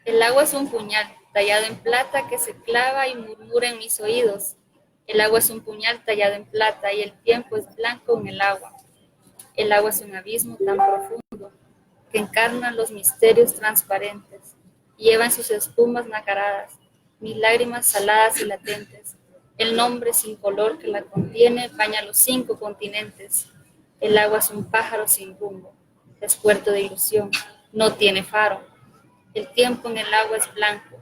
El agua es un puñal tallado en plata que se clava y murmura en mis oídos. El agua es un puñal tallado en plata y el tiempo es blanco en el agua. El agua es un abismo tan profundo que encarna los misterios transparentes. Lleva en sus espumas nacaradas mis lágrimas saladas y latentes. El nombre sin color que la contiene baña los 5 continentes. El agua es un pájaro sin rumbo, es puerto de ilusión, no tiene faro. El tiempo en el agua es blanco,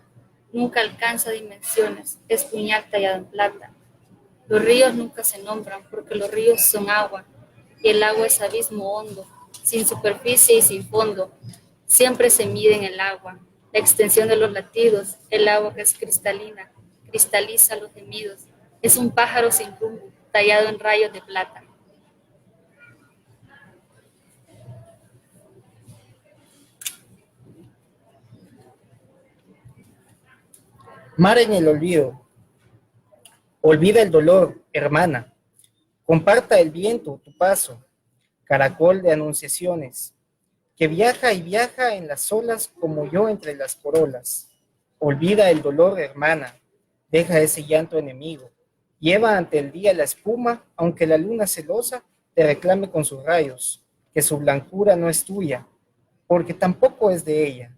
nunca alcanza dimensiones, es puñal tallado en plata. Los ríos nunca se nombran porque los ríos son agua y el agua es abismo hondo, sin superficie y sin fondo. Siempre se mide en el agua, la extensión de los latidos, el agua que es cristalina, cristaliza los gemidos. Es un pájaro sin rumbo, tallado en rayos de plata. Mar en el olvido. Olvida el dolor, hermana. Comparta el viento tu paso, caracol de anunciaciones, que viaja y viaja en las olas como yo entre las corolas. Olvida el dolor, hermana. Deja ese llanto enemigo. Lleva ante el día la espuma, aunque la luna celosa te reclame con sus rayos, que su blancura no es tuya, porque tampoco es de ella.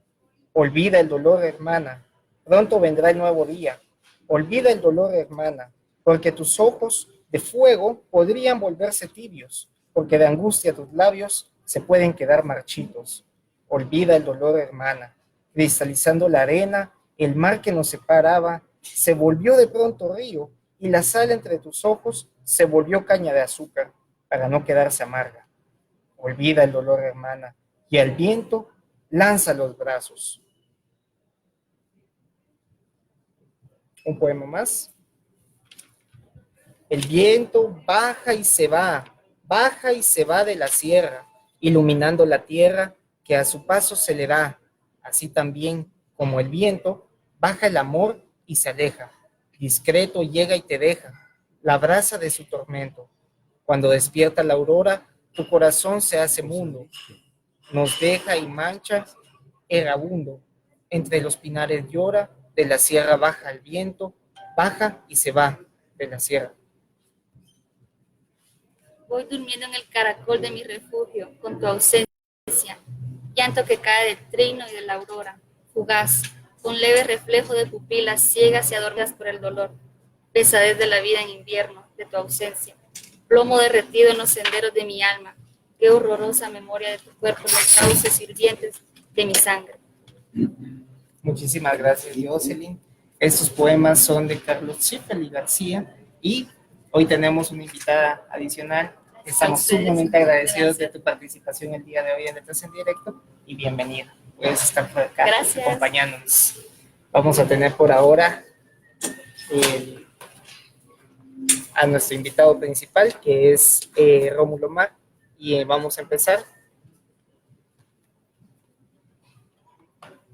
Olvida el dolor, hermana. Pronto vendrá el nuevo día. Olvida el dolor, hermana, porque tus ojos de fuego podrían volverse tibios, porque de angustia tus labios se pueden quedar marchitos. Olvida el dolor, hermana. Cristalizando la arena, el mar que nos separaba se volvió de pronto río y la sal entre tus ojos se volvió caña de azúcar para no quedarse amarga. Olvida el dolor, hermana, y al viento lanza los brazos. Un poema más. El viento baja y se va de la sierra, iluminando la tierra que a su paso se le da. Así también como el viento, baja el amor y se aleja. Discreto llega y te deja la brasa de su tormento. Cuando despierta la aurora, tu corazón se hace mundo. Nos deja y mancha errabundo. Entre los pinares llora, de la sierra baja el viento, baja y se va de la sierra. Voy durmiendo en el caracol de mi refugio, con tu ausencia, llanto que cae del trino y de la aurora, fugaz, con leve reflejo de pupilas ciegas y adornadas por el dolor, pesadez de la vida en invierno, de tu ausencia, plomo derretido en los senderos de mi alma, qué horrorosa memoria de tu cuerpo en los cauces hirvientes de mi sangre. Muchísimas gracias, Jocelyn. Estos poemas son de Carlos Schiffel y García y hoy tenemos una invitada adicional. Estamos sumamente agradecidos de tu participación el día de hoy en Letras en Directo y bienvenida. Puedes estar por acá acompañándonos. Vamos a tener por ahora a nuestro invitado principal, que es Rómulo Mar, y vamos a empezar.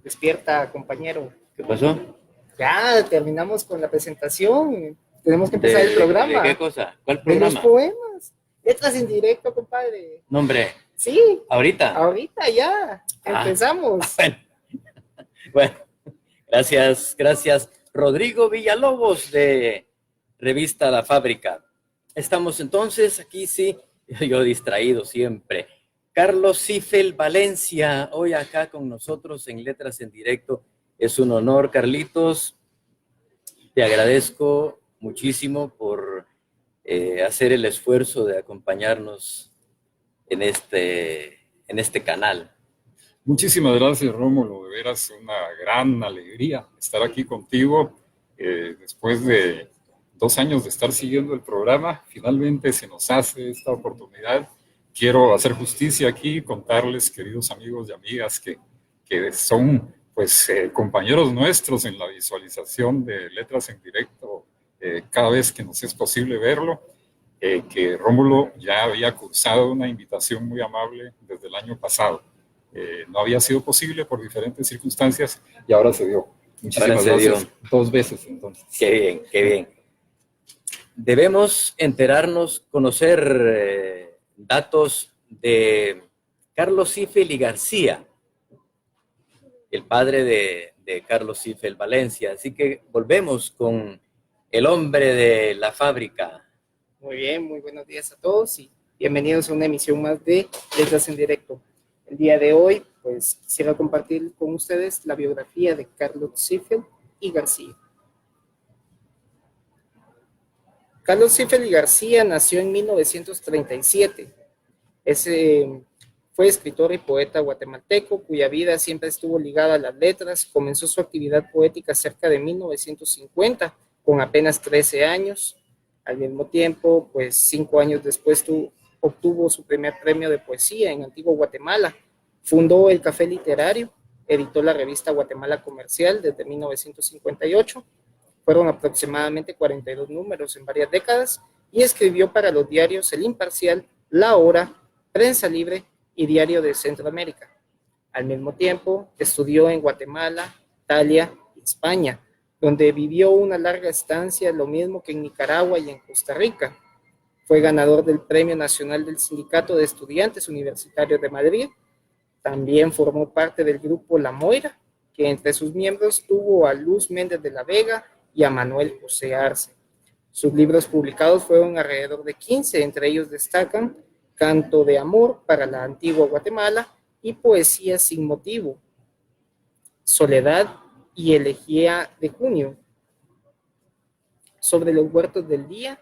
Despierta, compañero. ¿Qué pasó? Ya, terminamos con la presentación. Tenemos que empezar el programa. ¿De qué cosa? ¿Cuál De programa? los poemas. Letras en Directo, compadre. Nombre. Sí. ¿Ahorita? Ahorita ya. Empezamos. Bueno, gracias. Rodrigo Villalobos de Revista La Fábrica. Estamos entonces aquí, sí, yo distraído siempre. Carlos Schiffel Valencia, hoy acá con nosotros en Letras en Directo. Es un honor, Carlitos. Te agradezco muchísimo por hacer el esfuerzo de acompañarnos en este canal. Muchísimas gracias, Rómulo. De veras, una gran alegría estar aquí contigo. Después de 2 años de estar siguiendo el programa, finalmente se nos hace esta oportunidad. Quiero hacer justicia aquí, contarles, queridos amigos y amigas, que son pues compañeros nuestros en la visualización de Letras en Directo cada vez que nos es posible verlo, que Rómulo ya había cursado una invitación muy amable desde el año pasado. No había sido posible por diferentes circunstancias y ahora se dio. Muchísimas gracias. 2 veces entonces. Qué bien. Debemos enterarnos, conocer datos de Carlos Schiffel y García, el padre de de Carlos Ziffel Valencia. Así que volvemos con el hombre de la fábrica. Muy bien, muy buenos días a todos y bienvenidos a una emisión más de Letras en Directo. El día de hoy, pues quisiera compartir con ustedes la biografía de Carlos Ziffel y García. Carlos Ziffel y García nació en 1937. Fue escritor y poeta guatemalteco cuya vida siempre estuvo ligada a las letras. Comenzó su actividad poética cerca de 1950, con apenas 13 años. Al mismo tiempo, pues 5 años después obtuvo su primer premio de poesía en Antigua Guatemala. Fundó el Café Literario, editó la revista Guatemala Comercial desde 1958. Fueron aproximadamente 42 números en varias décadas y escribió para los diarios El Imparcial, La Hora, Prensa Libre y Diario de Centroamérica. Al mismo tiempo, estudió en Guatemala, Italia y España, donde vivió una larga estancia, lo mismo que en Nicaragua y en Costa Rica. Fue ganador del Premio Nacional del Sindicato de Estudiantes Universitarios de Madrid. También formó parte del grupo La Moira, que entre sus miembros tuvo a Luz Méndez de la Vega y a Manuel José Arce. Sus libros publicados fueron alrededor de 15, entre ellos destacan Canto de Amor para la Antigua Guatemala y Poesía sin Motivo, Soledad y Elegía de Junio, Sobre los Huertos del Día,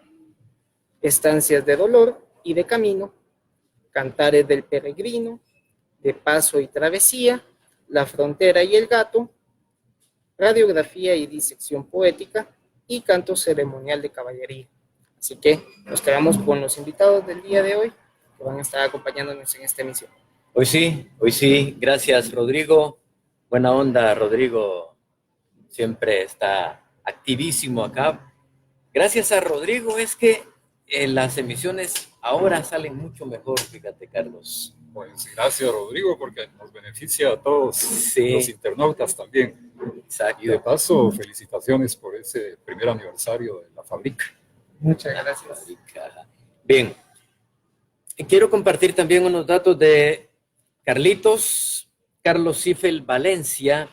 Estancias de Dolor y de Camino, Cantares del Peregrino, De Paso y Travesía, La Frontera y el Gato, Radiografía y Disección Poética y Canto Ceremonial de Caballería. Así que nos quedamos con los invitados del día de hoy que van a estar acompañándonos en esta emisión. Hoy sí. Gracias, Rodrigo. Buena onda, Rodrigo. Siempre está activísimo acá. Gracias a Rodrigo es que las emisiones ahora salen mucho mejor, fíjate, Carlos. Pues gracias, Rodrigo, porque nos beneficia a todos Sí. los internautas también. Exacto. Y de paso, felicitaciones por ese primer aniversario de la fábrica. Muchas gracias. Bien. Quiero compartir también unos datos de Carlos Ziffel Valencia,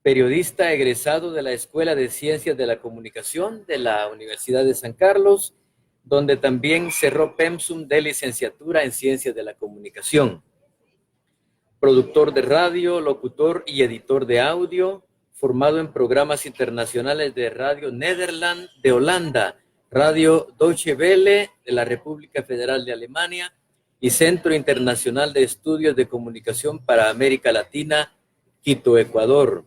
periodista egresado de la Escuela de Ciencias de la Comunicación de la Universidad de San Carlos, donde también cerró pensum de licenciatura en Ciencias de la Comunicación. Productor de radio, locutor y editor de audio, formado en programas internacionales de Radio Nederland de Holanda, Radio Deutsche Welle de la República Federal de Alemania y Centro Internacional de Estudios de Comunicación para América Latina, Quito, Ecuador.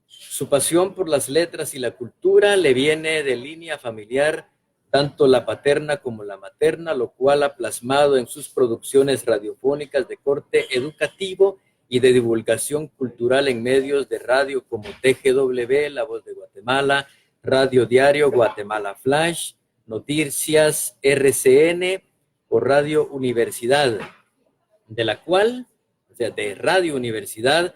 Su pasión por las letras y la cultura le viene de línea familiar, tanto la paterna como la materna, lo cual ha plasmado en sus producciones radiofónicas de corte educativo y de divulgación cultural en medios de radio como TGW, La Voz de Guatemala, Radio Diario, Guatemala Flash, Noticias RCN o Radio Universidad, de la cual, de Radio Universidad,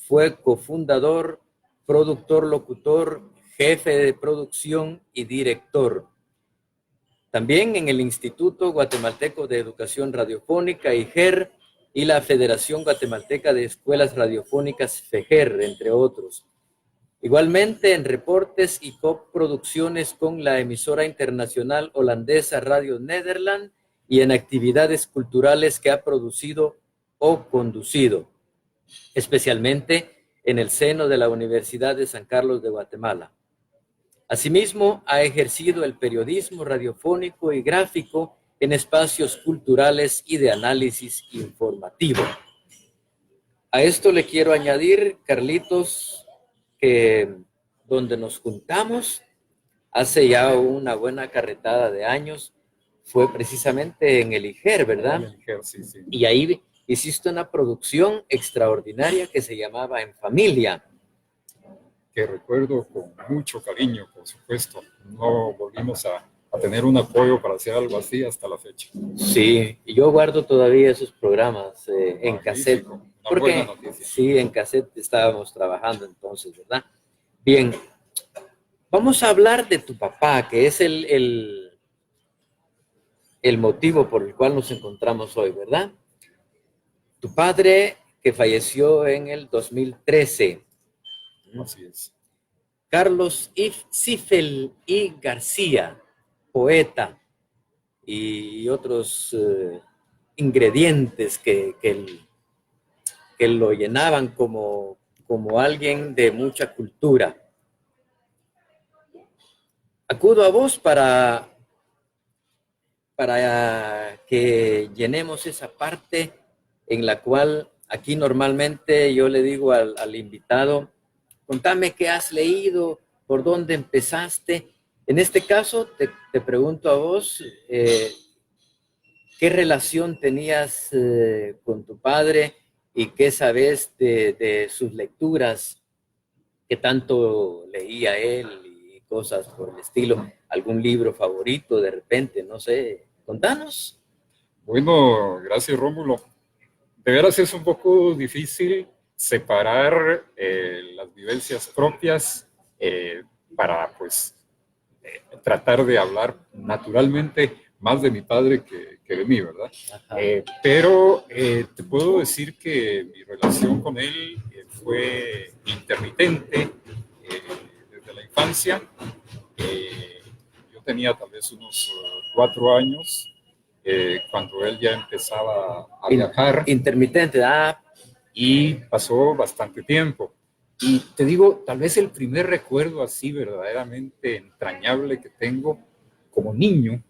fue cofundador, productor, locutor, jefe de producción y director. También en el Instituto Guatemalteco de Educación Radiofónica, IGER, y la Federación Guatemalteca de Escuelas Radiofónicas, FEGER, entre otros. Igualmente en reportes y coproducciones con la emisora internacional holandesa Radio Nederland y en actividades culturales que ha producido o conducido, especialmente en el seno de la Universidad de San Carlos de Guatemala. Asimismo, ha ejercido el periodismo radiofónico y gráfico en espacios culturales y de análisis informativo. A esto le quiero añadir, Carlitos, que donde nos juntamos hace ya una buena carretada de años fue precisamente en el IGER, ¿verdad? En el IGER, sí. Y ahí hiciste una producción extraordinaria que se llamaba En Familia. Que recuerdo con mucho cariño, por supuesto. No volvimos a tener un apoyo para hacer algo así hasta la fecha. Sí, y yo guardo todavía esos programas en cassette. Porque sí, en cassette estábamos trabajando entonces, ¿verdad? Bien, vamos a hablar de tu papá, que es el motivo por el cual nos encontramos hoy, ¿verdad? Tu padre, que falleció en el 2013. Así es. Carlos Zifel y García, poeta, y otros ingredientes que lo llenaban como alguien de mucha cultura. Acudo a vos para que llenemos esa parte en la cual aquí normalmente yo le digo al invitado, contame qué has leído, por dónde empezaste. En este caso te pregunto a vos, ¿qué relación tenías con tu padre y qué sabes de sus lecturas? ¿Qué tanto leía él y cosas por el estilo? ¿Algún libro favorito de repente? No sé, contanos. Bueno, gracias, Rómulo. De veras es un poco difícil separar las vivencias propias para, pues, tratar de hablar naturalmente más de mi padre que de mí, ¿verdad? Pero te puedo decir que mi relación con él fue intermitente desde la infancia. Yo tenía tal vez unos 4 años cuando él ya empezaba a viajar. Intermitente, Y pasó bastante tiempo. Y te digo, tal vez el primer recuerdo así verdaderamente entrañable que tengo como niño,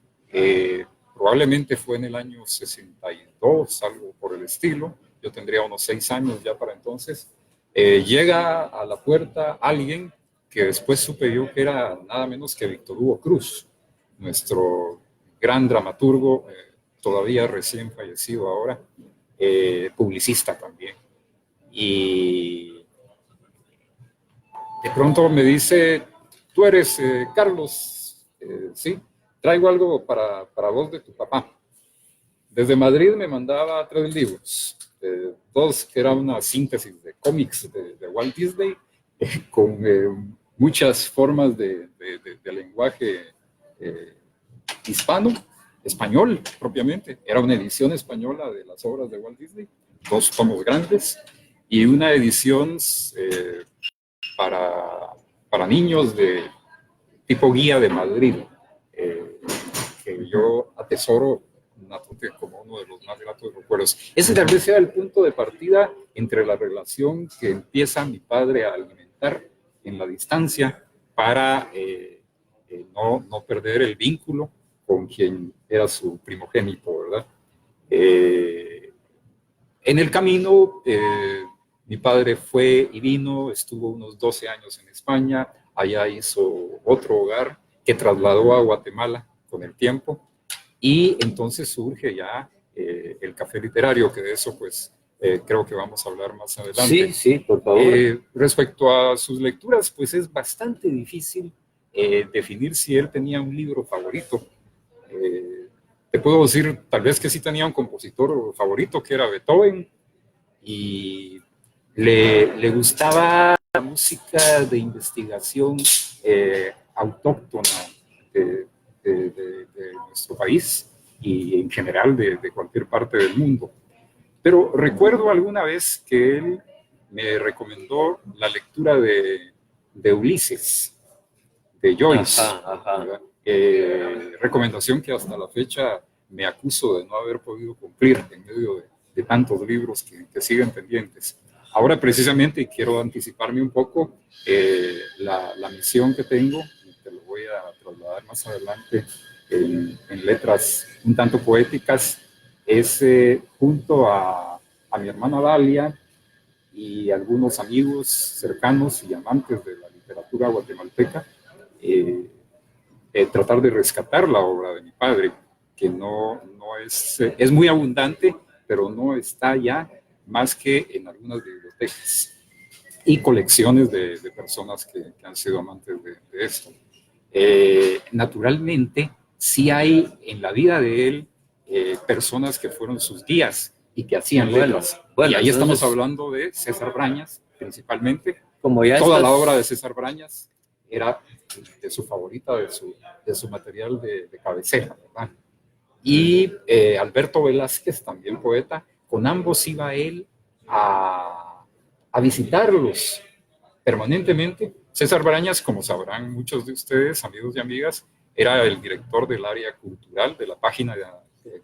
probablemente fue en el año 62, algo por el estilo. Yo tendría unos 6 años ya para entonces. Llega a la puerta alguien que después supe yo que era nada menos que Víctor Hugo Cruz, nuestro gran dramaturgo, todavía recién fallecido ahora, publicista también. Y de pronto me dice, tú eres Carlos, sí, traigo algo para vos de tu papá. Desde Madrid me mandaba 3 libros, 2 que eran una síntesis de cómics de Walt Disney, con muchas formas de lenguaje español propiamente. Era una edición española de las obras de Walt Disney, 2 tomos grandes, y una edición para niños de tipo guía de Madrid, que yo atesoro como uno de los más gratos recuerdos. Ese tal vez sea el punto de partida entre la relación que empieza mi padre a alimentar en la distancia para no perder el vínculo con quien era su primogénito, ¿verdad? En el camino, mi padre fue y vino, estuvo unos 12 años en España, allá hizo otro hogar que trasladó a Guatemala con el tiempo, y entonces surge ya el café literario, que de eso pues creo que vamos a hablar más adelante. Sí, por favor. Respecto a sus lecturas, pues es bastante difícil definir si él tenía un libro favorito. Te puedo decir tal vez que sí tenía un compositor favorito, que era Beethoven, y le gustaba la música de investigación autóctona de nuestro país y en general de cualquier parte del mundo. Pero recuerdo alguna vez que él me recomendó la lectura de Ulises, de Joyce. Recomendación que hasta la fecha me acuso de no haber podido cumplir en medio de tantos libros que siguen pendientes. Ahora precisamente, y quiero anticiparme un poco, la misión que tengo, y te lo voy a trasladar más adelante en letras un tanto poéticas, es junto a mi hermana Dalia y algunos amigos cercanos y amantes de la literatura guatemalteca, tratar de rescatar la obra de mi padre, que no es muy abundante, pero no está ya más que en algunas bibliotecas y colecciones de personas que han sido amantes de esto. Naturalmente, sí hay en la vida de él personas que fueron sus guías y que hacían letras. Bueno, y ahí estamos hablando de César Brañas, principalmente. Como ya toda la obra de César Brañas era de su favorita, de su material de cabecera, ¿verdad? Y Alberto Velázquez, también poeta, con ambos iba él a visitarlos permanentemente. César Brañas, como sabrán muchos de ustedes, amigos y amigas, era el director del área cultural, de la página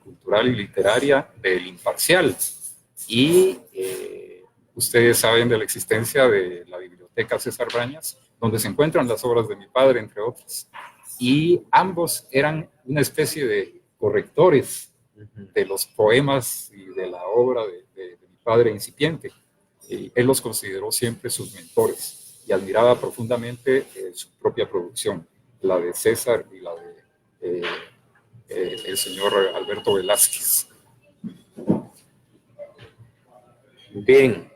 cultural y literaria del Imparcial. Y ustedes saben de la existencia de la Biblioteca César Brañas, donde se encuentran las obras de mi padre, entre otras. Y ambos eran una especie de correctores de los poemas y de la obra de mi padre incipiente. Él los consideró siempre sus mentores y admiraba profundamente su propia producción, la de César y la de el señor Alberto Velázquez. Bien.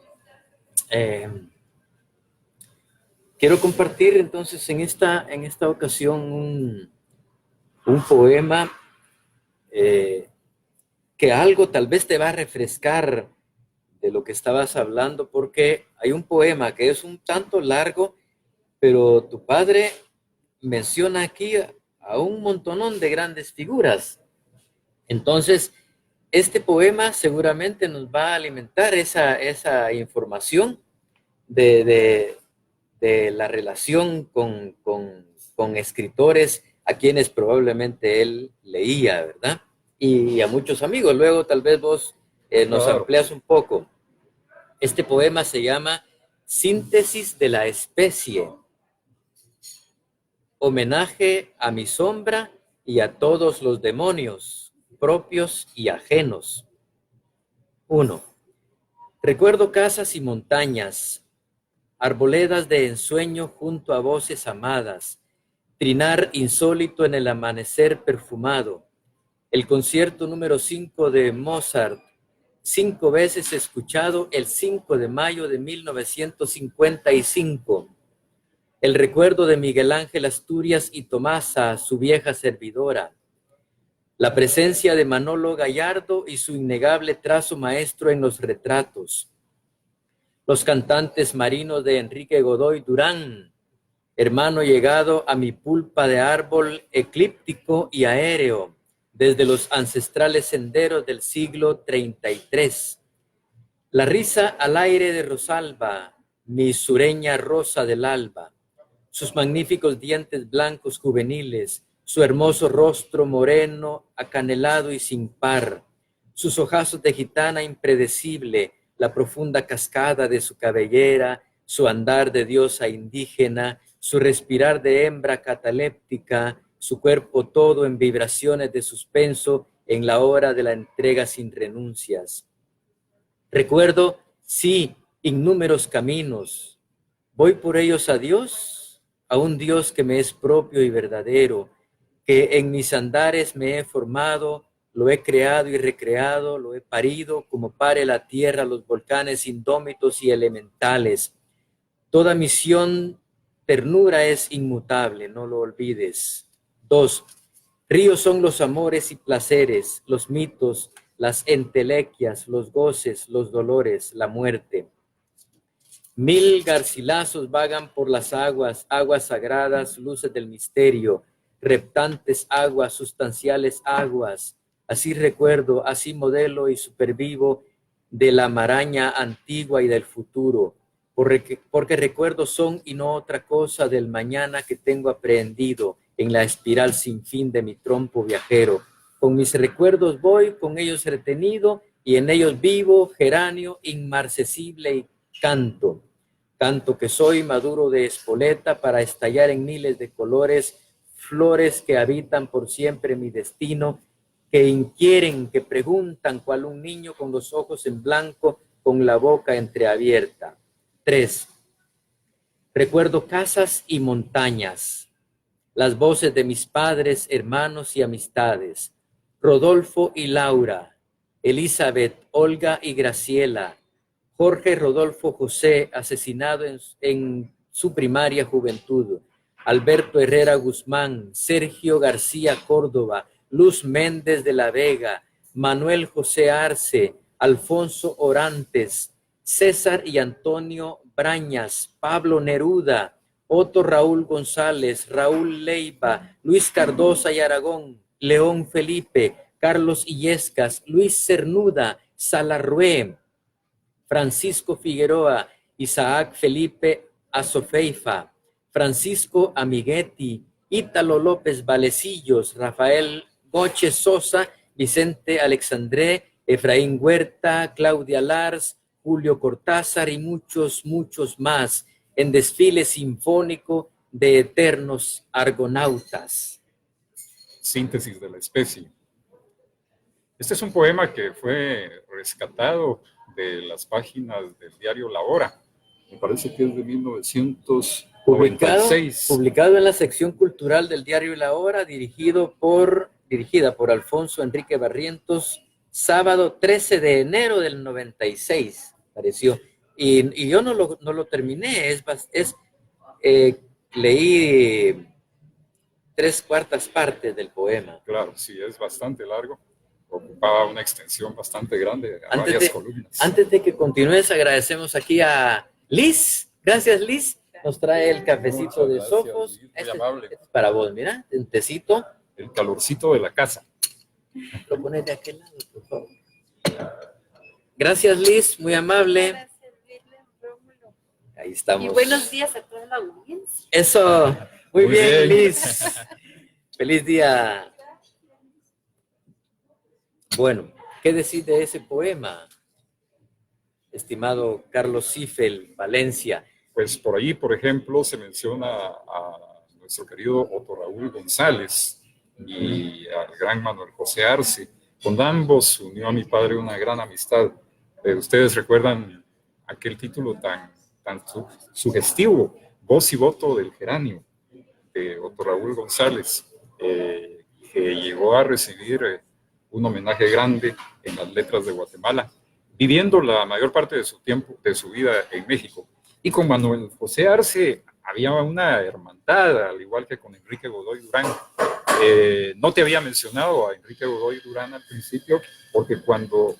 Quiero compartir entonces en esta ocasión un poema que algo tal vez te va a refrescar de lo que estabas hablando, porque hay un poema que es un tanto largo, pero tu padre menciona aquí a un montonón de grandes figuras. Entonces, este poema seguramente nos va a alimentar esa información de la relación con escritores a quienes probablemente él leía, ¿verdad? Y a muchos amigos. Luego tal vez vos nos amplias un poco. Este poema se llama Síntesis de la especie. Homenaje a mi sombra y a todos los demonios, propios y ajenos. 1. Recuerdo casas y montañas, arboledas de ensueño junto a voces amadas, trinar insólito en el amanecer perfumado, el concierto número 5 de Mozart, 5 veces escuchado el 5 de mayo de 1955. El recuerdo de Miguel Ángel Asturias y Tomasa, su vieja servidora. La presencia de Manolo Gallardo y su innegable trazo maestro en los retratos. Los cantantes marinos de Enrique Godoy Durán, hermano llegado a mi pulpa de árbol eclíptico y aéreo, desde los ancestrales senderos del siglo 33. La risa al aire de Rosalba, mi sureña rosa del alba, sus magníficos dientes blancos juveniles, su hermoso rostro moreno, acanelado y sin par, sus ojazos de gitana impredecible, la profunda cascada de su cabellera, su andar de diosa indígena, su respirar de hembra cataléptica, su cuerpo todo en vibraciones de suspenso en la hora de la entrega sin renuncias. Recuerdo, sí, innúmeros caminos. Voy por ellos a Dios, a un Dios que me es propio y verdadero, que en mis andares me he formado, lo he creado y recreado, lo he parido como pare la tierra los volcanes indómitos y elementales. Toda misión, ternura es inmutable, no lo olvides. 2. Ríos son los amores y placeres, los mitos, las entelequias, los goces, los dolores, la muerte. 1000 garcilazos vagan por las aguas, aguas sagradas, luces del misterio, reptantes aguas, sustanciales aguas. Así recuerdo, así modelo y supervivo de la maraña antigua y del futuro, porque recuerdos son y no otra cosa del mañana que tengo aprehendido en la espiral sin fin de mi trompo viajero. Con mis recuerdos voy, con ellos retenido, y en ellos vivo, geranio, inmarcesible y canto. Canto que soy maduro de espoleta para estallar en miles de colores, flores que habitan por siempre mi destino, que inquieren, que preguntan, cual un niño con los ojos en blanco, con la boca entreabierta. 3. Recuerdo casas y montañas, las voces de mis padres, hermanos y amistades, Rodolfo y Laura, Elizabeth, Olga y Graciela, Jorge Rodolfo José, asesinado en su primaria juventud, Alberto Herrera Guzmán, Sergio García Córdoba, Luz Méndez de la Vega, Manuel José Arce, Alfonso Orantes, César y Antonio Brañas, Pablo Neruda, Otto Raúl González, Raúl Leiva, Luis Cardosa y Aragón, León Felipe, Carlos Illescas, Luis Cernuda, Salarrué, Francisco Figueroa, Isaac Felipe Azofeifa, Francisco Amiguetti, Ítalo López Valecillos, Rafael Goche Sosa, Vicente Alexandré, Efraín Huerta, Claudia Lars, Julio Cortázar y muchos, muchos más en desfile sinfónico de eternos argonautas. Síntesis de la especie. Este es un poema que fue rescatado de las páginas del diario La Hora. Me parece que es de 1996. Publicado en la sección cultural del diario La Hora, dirigida por Alfonso Enrique Barrientos, sábado 13 de enero del 96, pareció. Y yo no lo terminé, leí 3/4 partes del poema. Claro, sí, es bastante largo. Ocupaba una extensión bastante grande, varias columnas. Antes de que continúes, agradecemos aquí a Liz. Gracias, Liz. Nos trae el cafecito de Sofos. Muy amable. Este es para vos, mira, un tecito. El calorcito de la casa. Lo pones de aquel lado, por favor. Gracias, Liz, muy amable. Para servirle, Rómulo. Ahí estamos. Y buenos días a toda la audiencia. Eso, muy bien, bien. Liz. Feliz día. Bueno, ¿qué decís de ese poema, estimado Carlos Ziffel, Valencia? Pues por ahí, por ejemplo, se menciona a nuestro querido Otto Raúl González y al gran Manuel José Arce. Con ambos unió a mi padre una gran amistad. Ustedes recuerdan aquel título tan sugestivo, Voz y Voto del Geranio, de Otto Raúl González, que llegó a recibir un homenaje grande en las letras de Guatemala, viviendo la mayor parte de su tiempo, de su vida en México. Y con Manuel José Arce había una hermandad, al igual que con Enrique Godoy Durán. No te había mencionado a Enrique Godoy Durán al principio, porque cuando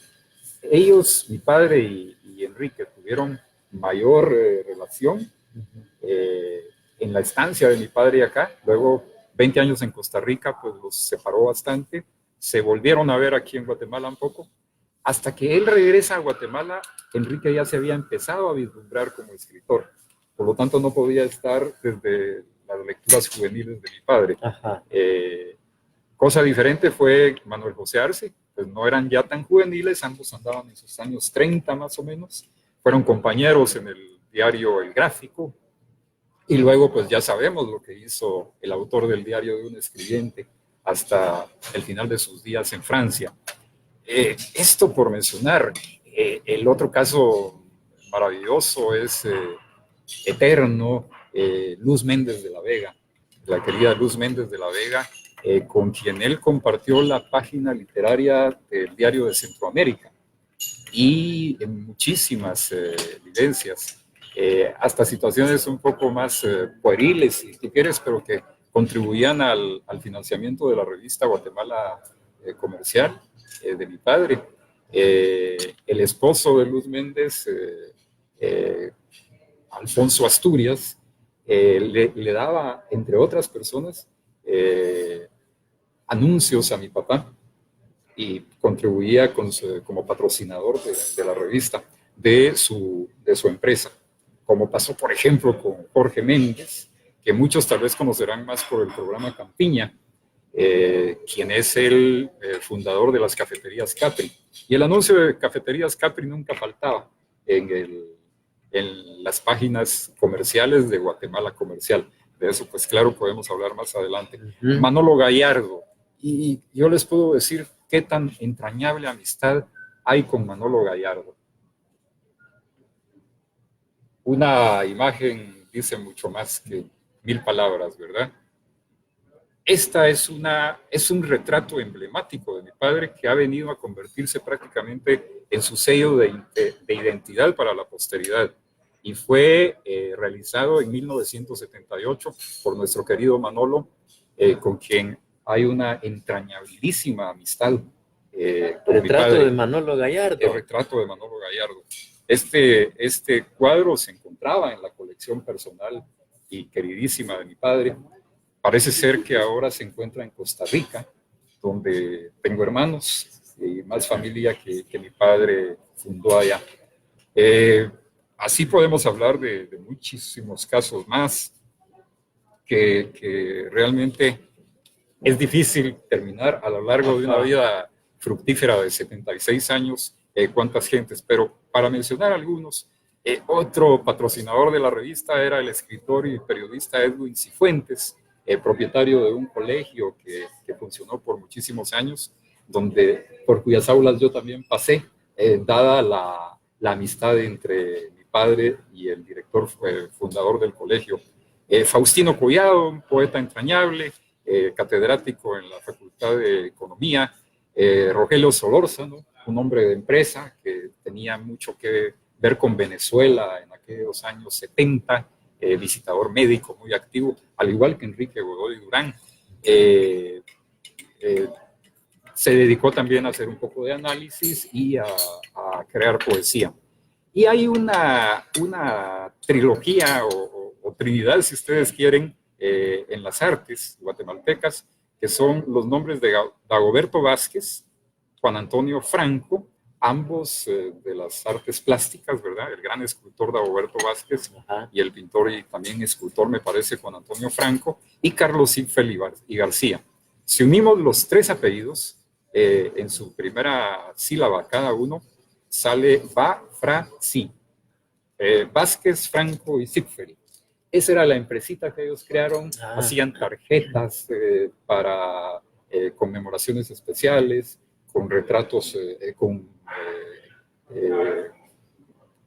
ellos, mi padre y Enrique, tuvieron mayor relación en la estancia de mi padre acá, luego 20 años en Costa Rica, pues los separó bastante, se volvieron a ver aquí en Guatemala un poco. Hasta que él regresa a Guatemala, Enrique ya se había empezado a vislumbrar como escritor. Por lo tanto, no podía estar desde las lecturas juveniles de mi padre. Cosa diferente fue Manuel José Arce, pues no eran ya tan juveniles, ambos andaban en sus años 30 más o menos. Fueron compañeros en el diario El Gráfico. Y luego, pues ya sabemos lo que hizo el autor del diario de un escribiente hasta el final de sus días en Francia. Esto por mencionar. El otro caso maravilloso es eterno, Luz Méndez de la Vega, la querida Luz Méndez de la Vega, con quien él compartió la página literaria del Diario de Centroamérica y en muchísimas vivencias, hasta situaciones un poco más pueriles, si tú quieres, pero que contribuían al financiamiento de la revista Guatemala Comercial de mi padre. El esposo de Luz Méndez, Alfonso Asturias, le daba, entre otras personas, anuncios a mi papá y contribuía como patrocinador de la revista de su empresa, como pasó, por ejemplo, con Jorge Méndez, que muchos tal vez conocerán más por el programa Campiña, quien es el fundador de las cafeterías Capri. Y el anuncio de cafeterías Capri nunca faltaba en las páginas comerciales de Guatemala Comercial. De eso, pues claro, podemos hablar más adelante. Manolo Gallardo. Y yo les puedo decir qué tan entrañable amistad hay con Manolo Gallardo. Una imagen dice mucho más que 1000 palabras, ¿verdad? Esta es un retrato emblemático de mi padre que ha venido a convertirse prácticamente en su sello de identidad para la posteridad. Y fue realizado en 1978 por nuestro querido Manolo, con quien hay una entrañabilísima amistad. Retrato de Manolo Gallardo. El retrato de Manolo Gallardo. Este cuadro se encontraba en la colección personal y queridísima de mi padre. Parece ser que ahora se encuentra en Costa Rica, donde tengo hermanos y más familia que mi padre fundó allá. así podemos hablar de muchísimos casos más que realmente es difícil terminar a lo largo de una vida fructífera de 76 años, cuántas gentes, pero para mencionar algunos, otro patrocinador de la revista era el escritor y periodista Edwin Cifuentes, propietario de un colegio que funcionó por muchísimos años, por cuyas aulas yo también pasé, dada la amistad entre mi padre y el director fundador del colegio. Faustino Collado, un poeta entrañable, catedrático en la Facultad de Economía, Rogelio Solórzano, un hombre de empresa que tenía mucho que ver con Venezuela en aquellos años 70, visitador médico muy activo, al igual que Enrique Godoy Durán. Se dedicó también a hacer un poco de análisis y a crear poesía. Y hay una trilogía o trinidad, si ustedes quieren, en las artes guatemaltecas, que son los nombres de Dagoberto Vázquez, Juan Antonio Franco, ambos de las artes plásticas, ¿verdad? El gran escultor Dagoberto Vázquez y el pintor y también escultor, me parece, Juan Antonio Franco, y Carlos Ziegfeld y García. Si unimos los tres apellidos, en su primera sílaba cada uno, sale Va-Fra-Si. Vázquez, Franco y Ziegfeld. Esa era la empresita que ellos crearon. Hacían tarjetas para conmemoraciones especiales, con retratos, con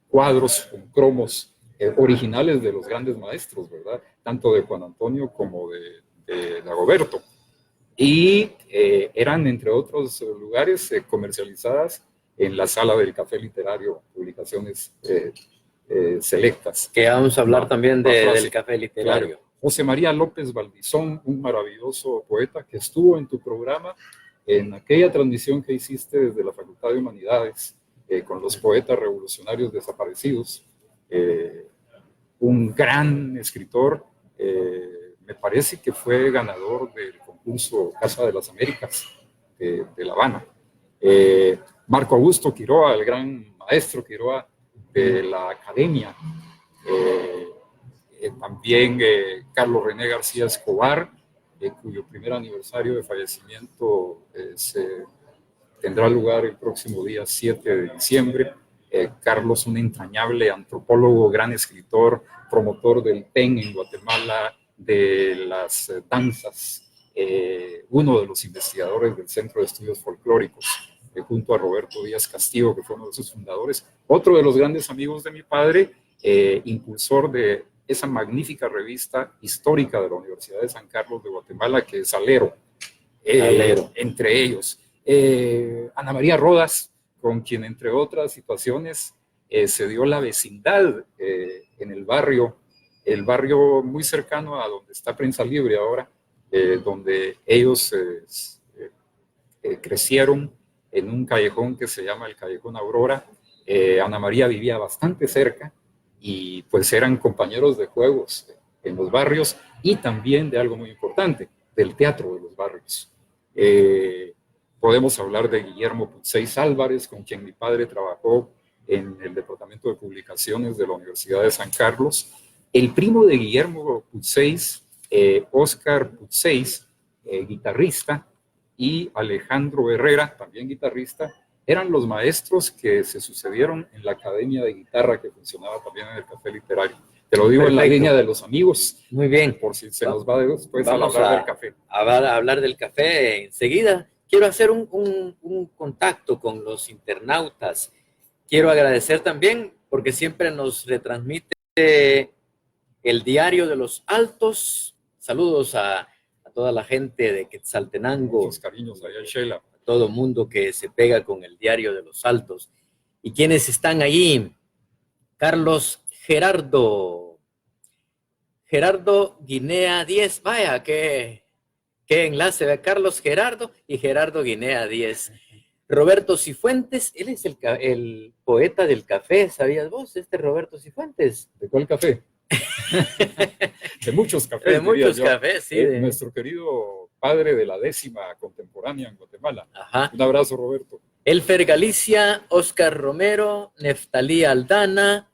cuadros, con cromos originales de los grandes maestros, ¿verdad? Tanto de Juan Antonio como de Dagoberto. Y eran, entre otros lugares, comercializadas en la sala del Café Literario, publicaciones selectas. Que vamos a hablar también del Café Literario. Claro. José María López Valdizón, un maravilloso poeta que estuvo en tu programa en aquella transmisión que hiciste desde la Facultad de Humanidades con los poetas revolucionarios desaparecidos. Un gran escritor, me parece que fue ganador del concurso Casa de las Américas de La Habana. Marco Augusto Quiroa, el gran maestro Quiroa de la academia. También Carlos René García Escobar, cuyo primer aniversario de fallecimiento se tendrá lugar el próximo día 7 de diciembre. Carlos, un entrañable antropólogo, gran escritor, promotor del PEN en Guatemala, de las danzas, uno de los investigadores del Centro de Estudios Folclóricos, junto a Roberto Díaz Castillo, que fue uno de sus fundadores, otro de los grandes amigos de mi padre, impulsor de esa magnífica revista histórica de la Universidad de San Carlos de Guatemala, que es Alero, entre ellos. Ana María Rodas, con quien, entre otras situaciones, se dio la vecindad en el barrio muy cercano a donde está Prensa Libre ahora, donde ellos crecieron en un callejón que se llama el Callejón Aurora. Ana María vivía bastante cerca y pues eran compañeros de juegos en los barrios y también de algo muy importante, del teatro de los barrios. Podemos hablar de Guillermo Putseis Álvarez, con quien mi padre trabajó en el Departamento de Publicaciones de la Universidad de San Carlos. El primo de Guillermo Putseis, Óscar Putseis, guitarrista, y Alejandro Herrera, también guitarrista, eran los maestros que se sucedieron en la Academia de Guitarra que funcionaba también en el Café Literario. Te lo digo. Perfecto. En la línea de los amigos. Muy bien. Por si se nos va después a hablar del café. A hablar del café enseguida. Quiero hacer un contacto con los internautas. Quiero agradecer también porque siempre nos retransmite el Diario de los Altos. Saludos a toda la gente de Quetzaltenango. Muchos cariños allá en Shela. A todo mundo que se pega con el Diario de los Altos. ¿Y quiénes están allí? Carlos Gerardo Guinea 10. Vaya, qué enlace de Carlos Gerardo y Gerardo Guinea 10. Roberto Cifuentes, él es el poeta del café, ¿sabías vos? Roberto Cifuentes. ¿De cuál café? De muchos cafés. De muchos cafés, sí. Nuestro querido padre de la 10ª contemporánea en Guatemala. Ajá. Un abrazo, Roberto. Elfer Galicia, Oscar Romero, Neftalí Aldana,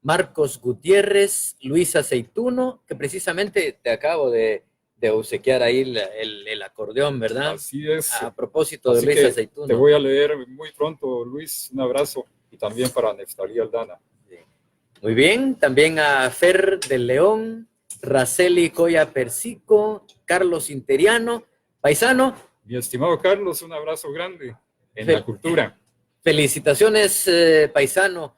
Marcos Gutiérrez, Luis Aceituno, que precisamente te acabo de obsequiar ahí el acordeón, ¿verdad? Así es. A propósito de Así Luis que Aceituno. te voy a leer muy pronto, Luis. Un abrazo. Y también para Neftalí Aldana. Muy bien. También a Fer del León, Raceli Coya Persico, Carlos Interiano, paisano. Mi estimado Carlos, un abrazo grande en la cultura. Felicitaciones, paisano.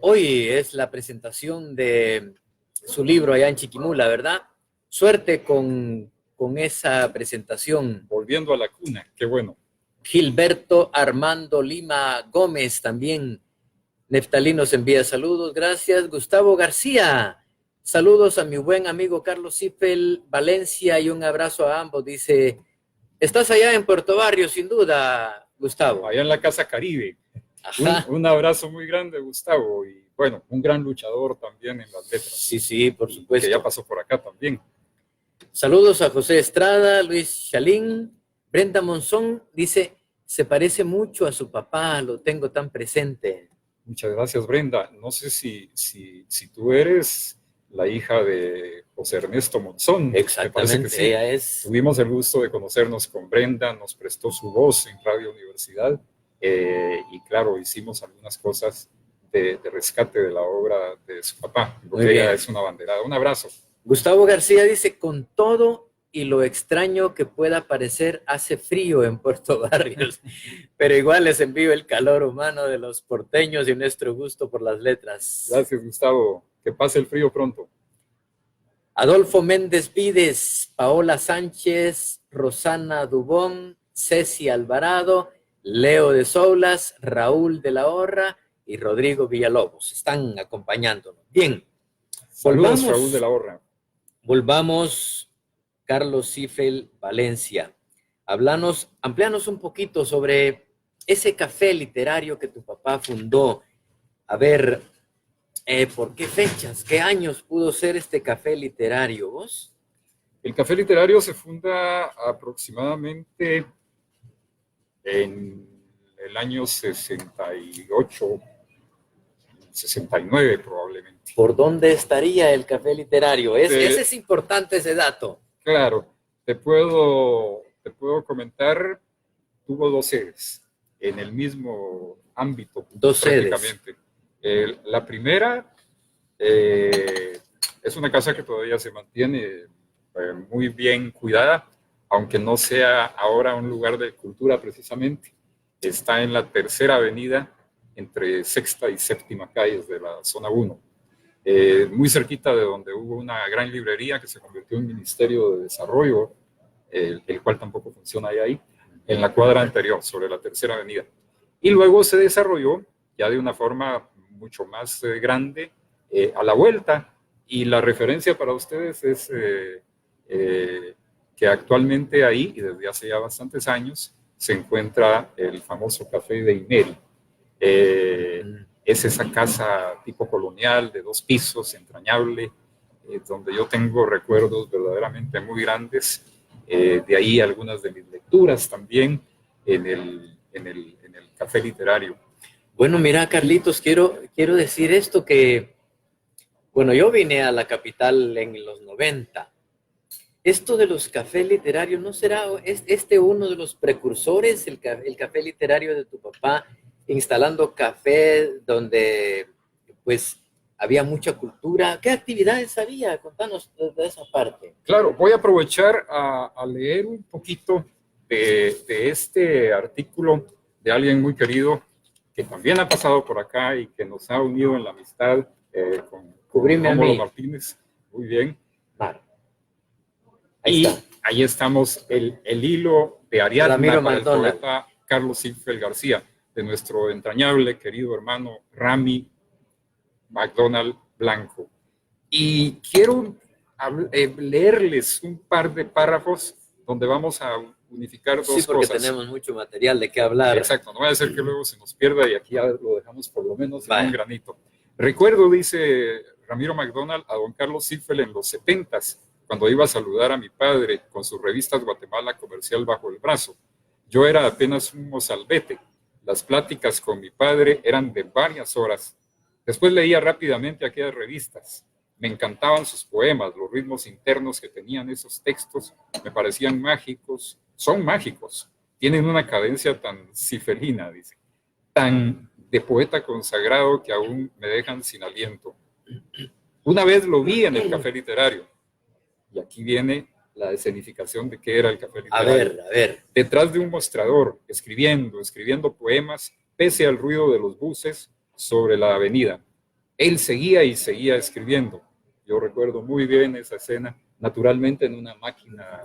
Hoy es la presentación de su libro allá en Chiquimula, ¿verdad? Suerte con esa presentación. Volviendo a la cuna, qué bueno. Gilberto Armando Lima Gómez también. Neftalí nos envía saludos, gracias. Gustavo García, saludos a mi buen amigo Carlos Ziffel Valencia y un abrazo a ambos. Dice, estás allá en Puerto Barrio, sin duda, Gustavo. Allá en la Casa Caribe. Ajá. Un abrazo muy grande, Gustavo. Y bueno, un gran luchador también en las letras. Sí, por supuesto. Que ya pasó por acá también. Saludos a José Estrada, Luis Chalín, Brenda Monzón, dice, se parece mucho a su papá, lo tengo tan presente. Muchas gracias, Brenda. No sé si tú eres la hija de José Ernesto Monzón. Exactamente, me parece que sí. Ella es. Tuvimos el gusto de conocernos con Brenda, nos prestó su voz en Radio Universidad y claro, hicimos algunas cosas de rescate de la obra de su papá, porque ella es una abanderada. Un abrazo. Gustavo García dice, con todo y lo extraño que pueda parecer, hace frío en Puerto Barrios, pero igual les envío el calor humano de los porteños y nuestro gusto por las letras. Gracias, Gustavo. Que pase el frío pronto. Adolfo Méndez Vides, Paola Sánchez, Rosana Dubón, Ceci Alvarado, Leo de Soulas, Raúl de la Horra y Rodrigo Villalobos están acompañándonos. Bien. Saludos, Raúl de la Horra. Volvamos, Carlos Ziffel Valencia. Amplíanos un poquito sobre ese café literario que tu papá fundó. A ver, ¿por qué fechas, qué años pudo ser este café literario, vos? El café literario se funda aproximadamente en el año 68, 69 probablemente. ¿Por dónde estaría el café literario? Ese es importante, ese dato. Claro, te puedo comentar, tuvo 2 sedes en el mismo ámbito. 2 sedes. La primera es una casa que todavía se mantiene muy bien cuidada, aunque no sea ahora un lugar de cultura precisamente. Está en la Tercera Avenida, entre Sexta y Séptima calles de la zona 1. Muy cerquita de donde hubo una gran librería que se convirtió en Ministerio de Desarrollo, el cual tampoco funciona ahí, en la cuadra anterior, sobre la Tercera Avenida. Y luego se desarrolló ya de una forma mucho más grande a la vuelta, y la referencia para ustedes es que actualmente ahí, y desde hace ya bastantes años, se encuentra el famoso Café de Ineri. Es esa casa tipo colonial de 2 pisos, entrañable, donde yo tengo recuerdos verdaderamente muy grandes. De ahí algunas de mis lecturas también en el café literario. Bueno, mira, Carlitos, quiero decir esto que, bueno, yo vine a la capital en los 90. Esto de los cafés literarios, ¿no será uno de los precursores, el café literario de tu papá, instalando café donde pues había mucha cultura? ¿Qué actividades había? Contanos de esa parte. Claro, voy a aprovechar a leer un poquito de este artículo de alguien muy querido que también ha pasado por acá y que nos ha unido en la amistad con Rómulo Martínez. Muy bien. Claro. Ahí estamos, el hilo de Ariadna para el poeta Carlos Ziffel García, de nuestro entrañable querido hermano Rami McDonald Blanco. Y quiero leerles un par de párrafos donde vamos a unificar 2 cosas. Sí, porque tenemos mucho material de qué hablar. Exacto, no vaya a ser que luego se nos pierda y aquí ya lo dejamos por lo menos en un granito. Recuerdo, dice Ramiro McDonald, a don Carlos Ziffel en los 70s, cuando iba a saludar a mi padre con sus revistas Guatemala Comercial bajo el brazo. Yo era apenas un mozalbete. Las pláticas con mi padre eran de varias horas. Después leía rápidamente aquellas revistas. Me encantaban sus poemas, los ritmos internos que tenían esos textos me parecían mágicos, son mágicos. Tienen una cadencia tan cifelina, dice, tan de poeta consagrado que aún me dejan sin aliento. Una vez lo vi en el café literario, y aquí viene la escenificación de qué era el café literario. A ver. Detrás de un mostrador, escribiendo poemas, pese al ruido de los buses sobre la avenida. Él seguía y seguía escribiendo. Yo recuerdo muy bien esa escena, naturalmente en una máquina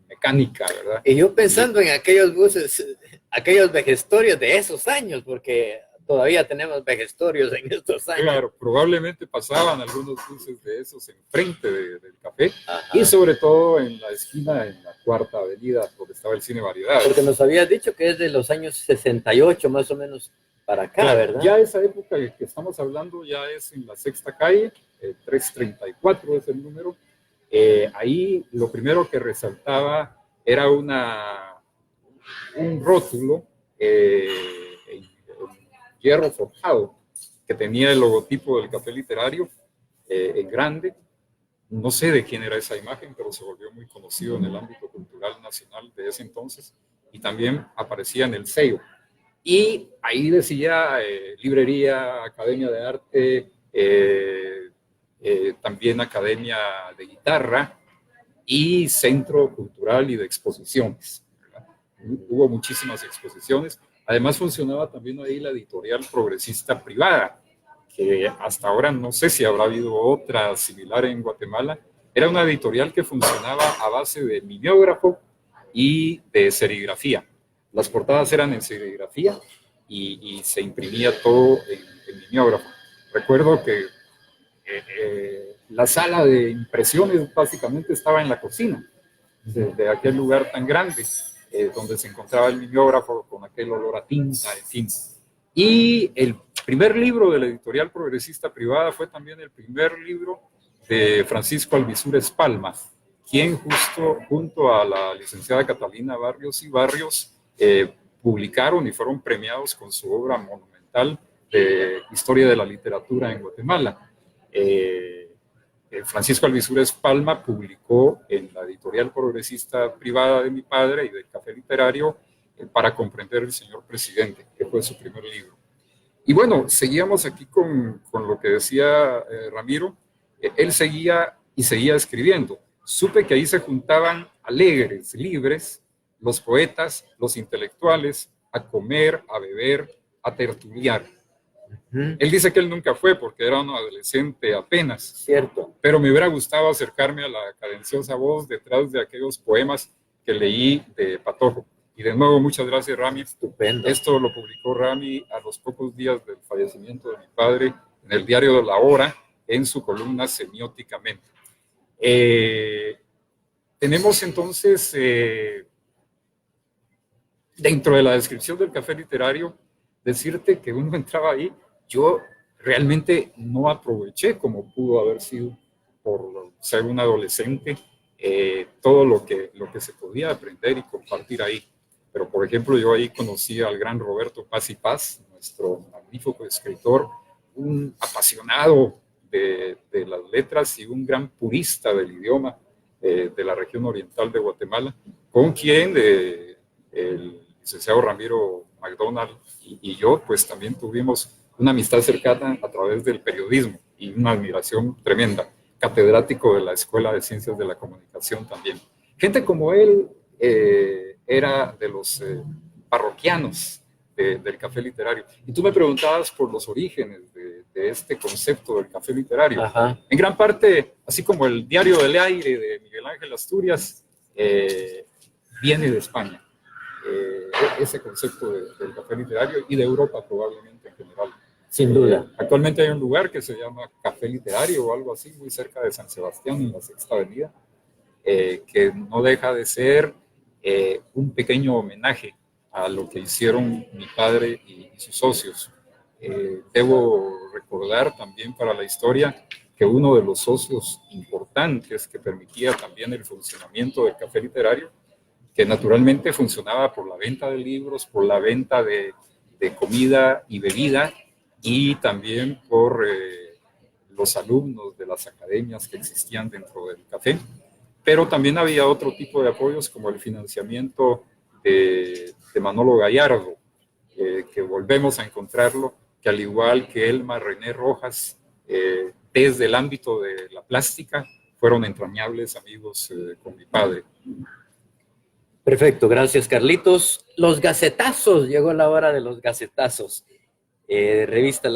mecánica, ¿verdad? Y yo pensando en aquellos buses, aquellos vejestorios de esos años, porque todavía tenemos vejestorios en estos años. Claro, probablemente pasaban algunos buses de esos enfrente del café. Ajá. Y sobre todo en la esquina, en la Cuarta Avenida, donde estaba el Cine Variedades. Porque nos habías dicho que es de los años 68 más o menos para acá, claro, ¿verdad? Ya esa época que estamos hablando ya es en la Sexta Calle, 334 es el número. Ahí lo primero que resaltaba era un rótulo en hierro forjado que tenía el logotipo del café literario en grande. No sé de quién era esa imagen, pero se volvió muy conocido en el ámbito cultural nacional de ese entonces, y también aparecía en el sello. Y ahí decía librería, academia de arte, también academia de guitarra y centro cultural y de exposiciones, ¿verdad? Hubo muchísimas exposiciones. Además funcionaba también ahí la editorial progresista privada, que hasta ahora no sé si habrá habido otra similar en Guatemala. Era una editorial que funcionaba a base de mimeógrafo y de serigrafía. Las portadas eran en serigrafía y se imprimía todo en mimeógrafo. Recuerdo que la sala de impresiones básicamente estaba en la cocina de aquel lugar tan grande, donde se encontraba el mimeógrafo con aquel olor a tinta, en fin. Y el primer libro de la editorial progresista privada fue también el primer libro de Francisco Alvisures Palma, quien justo junto a la licenciada Catalina Barrios y Barrios publicaron y fueron premiados con su obra monumental de Historia de la Literatura en Guatemala. Francisco Alvisures Palma publicó en la editorial progresista privada de mi padre y del Café Literario Para comprender el señor presidente, que fue su primer libro. Y bueno, seguíamos aquí con lo que decía Ramiro. Él seguía y seguía escribiendo. Supe que ahí se juntaban alegres, libres, los poetas, los intelectuales, a comer, a beber, a tertuliar. Él dice que él nunca fue porque era un adolescente apenas. Cierto. Pero me hubiera gustado acercarme a la cadenciosa voz detrás de aquellos poemas que leí de Patojo. Y de nuevo, muchas gracias, Rami. Estupendo. Esto lo publicó Rami a los pocos días del fallecimiento de mi padre en el diario de La Hora, en su columna Semióticamente. Tenemos entonces, dentro de la descripción del café literario, decirte que uno entraba ahí. Yo realmente no aproveché, como pudo haber sido por ser un adolescente, todo lo que se podía aprender y compartir ahí. Pero, por ejemplo, yo ahí conocí al gran Roberto Paz y Paz, nuestro magnífico escritor, un apasionado de las letras y un gran purista del idioma de la región oriental de Guatemala, con quien el licenciado Ramiro McDonald y yo, pues también tuvimos una amistad cercana a través del periodismo y una admiración tremenda. Catedrático de la Escuela de Ciencias de la Comunicación también. Gente como él era de los parroquianos del café literario. Y tú me preguntabas por los orígenes de este concepto del café literario. Ajá. En gran parte, así como el Diario del Aire de Miguel Ángel Asturias, viene de España. Ese concepto del café literario y de Europa probablemente en general. Sin duda. Actualmente hay un lugar que se llama Café Literario o algo así, muy cerca de San Sebastián, en la Sexta Avenida, que no deja de ser un pequeño homenaje a lo que hicieron mi padre y sus socios. Debo recordar también para la historia que uno de los socios importantes que permitía también el funcionamiento del café literario, que naturalmente funcionaba por la venta de libros, por la venta de comida y bebida, y también por los alumnos de las academias que existían dentro del café, pero también había otro tipo de apoyos como el financiamiento de Manolo Gallardo, que volvemos a encontrarlo, que al igual que Elma René Rojas, desde el ámbito de la plástica, fueron entrañables amigos con mi padre. Perfecto, gracias Carlitos. Los gacetazos, llegó la hora de los gacetazos. Revista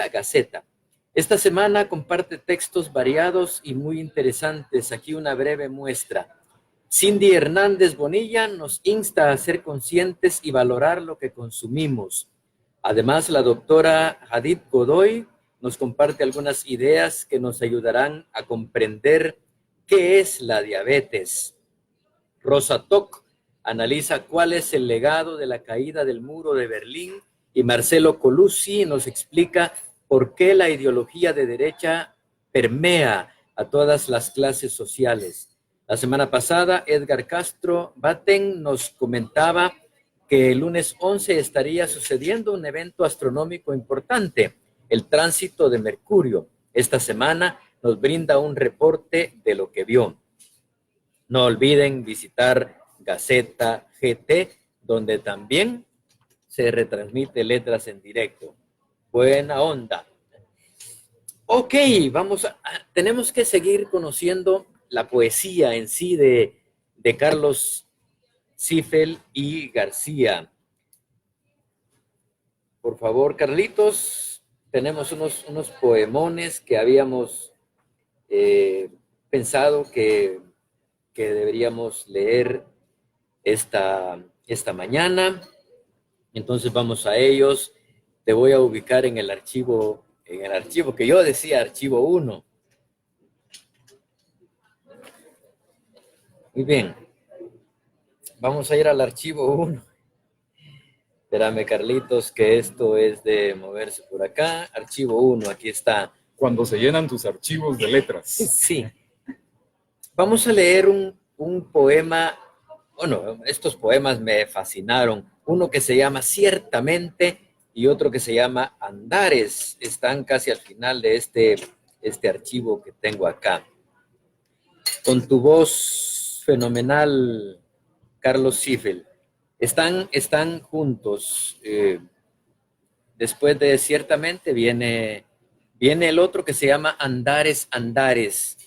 Gaceta. Esta semana comparte textos variados y muy interesantes. Aquí una breve muestra. Cindy Hernández Bonilla nos insta a ser conscientes y valorar lo que consumimos. Además, la doctora Hadid Godoy nos comparte algunas ideas que nos ayudarán a comprender qué es la diabetes. Rosa Toc analiza cuál es el legado de la caída del muro de Berlín y Marcelo Colucci nos explica por qué la ideología de derecha permea a todas las clases sociales. La semana pasada, Edgar Castro Batten nos comentaba que el lunes 11 estaría sucediendo un evento astronómico importante, el tránsito de Mercurio. Esta semana nos brinda un reporte de lo que vio. No olviden visitar Gaceta GT, donde también se retransmite Letras en Directo. Buena onda. Ok, tenemos que seguir conociendo la poesía en sí de Carlos Ziffel y García. Por favor, Carlitos, tenemos unos poemones que habíamos pensado que deberíamos leer esta mañana. Entonces vamos a ellos. Te voy a ubicar en el archivo que yo decía, archivo 1. Muy bien. Vamos a ir al archivo 1. Espérame, Carlitos, que esto es de moverse por acá. Archivo 1, aquí está. Cuando se llenan tus archivos de letras. Sí. Vamos a leer un poema. Bueno, estos poemas me fascinaron. Uno que se llama Ciertamente y otro que se llama Andares. Están casi al final de este archivo que tengo acá. Con tu voz fenomenal, Carlos Ziffel. Están juntos. Después de Ciertamente viene el otro que se llama Andares, Andares.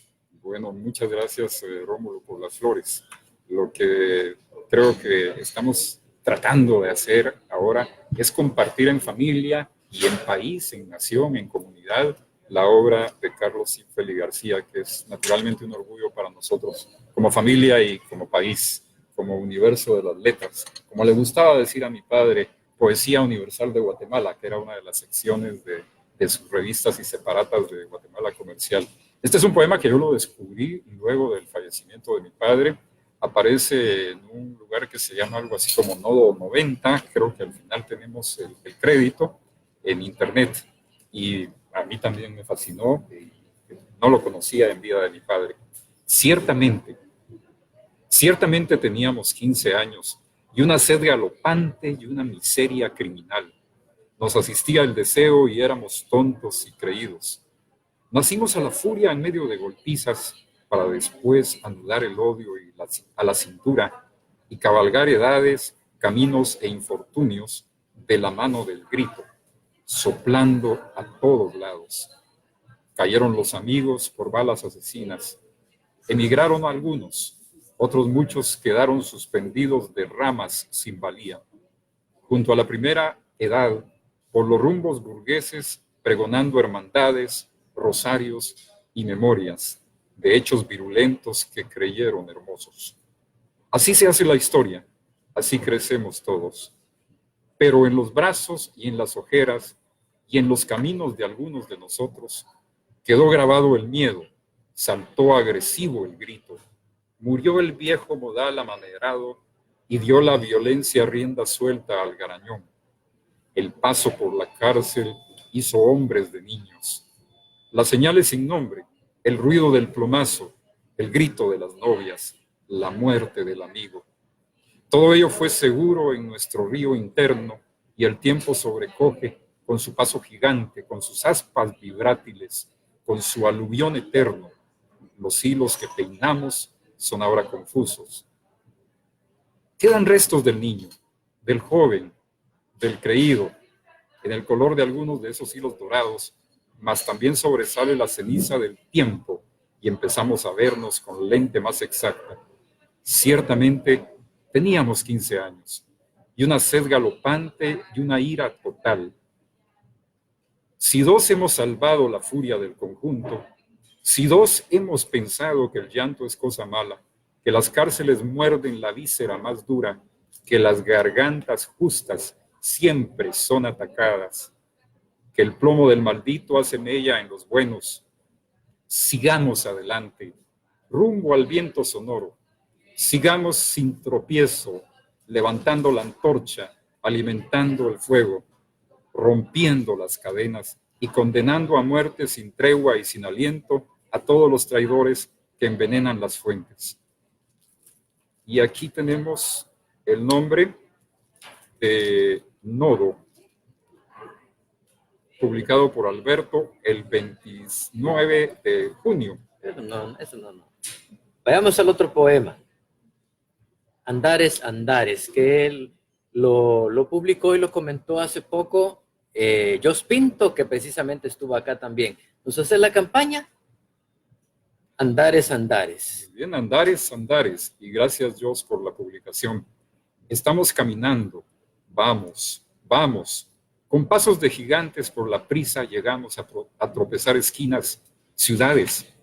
Bueno, muchas gracias, Rómulo, por las flores. Lo que creo que estamos tratando de hacer ahora es compartir en familia y en país, en nación, en comunidad, la obra de Carlos Ziffel y García, que es naturalmente un orgullo para nosotros como familia y como país, como universo de las letras. Como le gustaba decir a mi padre, Poesía Universal de Guatemala, que era una de las secciones de sus revistas y separatas de Guatemala Comercial. Este es un poema que yo lo descubrí luego del fallecimiento de mi padre. Aparece en un lugar que se llama algo así como Nodo 90, creo que al final tenemos el crédito en internet, y a mí también me fascinó, no lo conocía en vida de mi padre. Ciertamente teníamos 15 años y una sed galopante y una miseria criminal. Nos asistía el deseo y éramos tontos y creídos. Nacimos a la furia en medio de golpizas para después anudar el odio a la cintura y cabalgar edades, caminos e infortunios de la mano del grito, soplando a todos lados. Cayeron los amigos por balas asesinas. Emigraron algunos, otros muchos quedaron suspendidos de ramas sin valía. Junto a la primera edad, por los rumbos burgueses, pregonando hermandades, rosarios y memorias de hechos virulentos que creyeron hermosos. Así se hace la historia, así crecemos todos. Pero en los brazos y en las ojeras y en los caminos de algunos de nosotros quedó grabado el miedo, saltó agresivo el grito, murió el viejo modal amanerado y dio la violencia rienda suelta al garañón. El paso por la cárcel hizo hombres de niños. Las señales sin nombre, el ruido del plomazo, el grito de las novias, la muerte del amigo. Todo ello fue seguro en nuestro río interno y el tiempo sobrecoge con su paso gigante, con sus aspas vibrátiles, con su aluvión eterno. Los hilos que peinamos son ahora confusos. Quedan restos del niño, del joven, del creído, en el color de algunos de esos hilos dorados, mas también sobresale la ceniza del tiempo y empezamos a vernos con lente más exacta. Ciertamente teníamos 15 años y una sed galopante y una ira total. Si dos hemos salvado la furia del conjunto, si dos hemos pensado que el llanto es cosa mala, que las cárceles muerden la víscera más dura, que las gargantas justas siempre son atacadas, que el plomo del maldito hace mella en los buenos, sigamos adelante, rumbo al viento sonoro, sigamos sin tropiezo, levantando la antorcha, alimentando el fuego, rompiendo las cadenas y condenando a muerte sin tregua y sin aliento a todos los traidores que envenenan las fuentes. Y aquí tenemos el nombre de Nodo, publicado por Alberto el 29 de junio. Eso no. Vayamos al otro poema. Andares, Andares, que él lo publicó y lo comentó hace poco Jos Pinto, que precisamente estuvo acá también. ¿Nos hace la campaña? Andares, Andares. Muy bien, Andares, Andares. Y gracias, Jos, por la publicación. Estamos caminando. Vamos, vamos. Con pasos de gigantes por la prisa llegamos a tropezar esquinas, ciudades,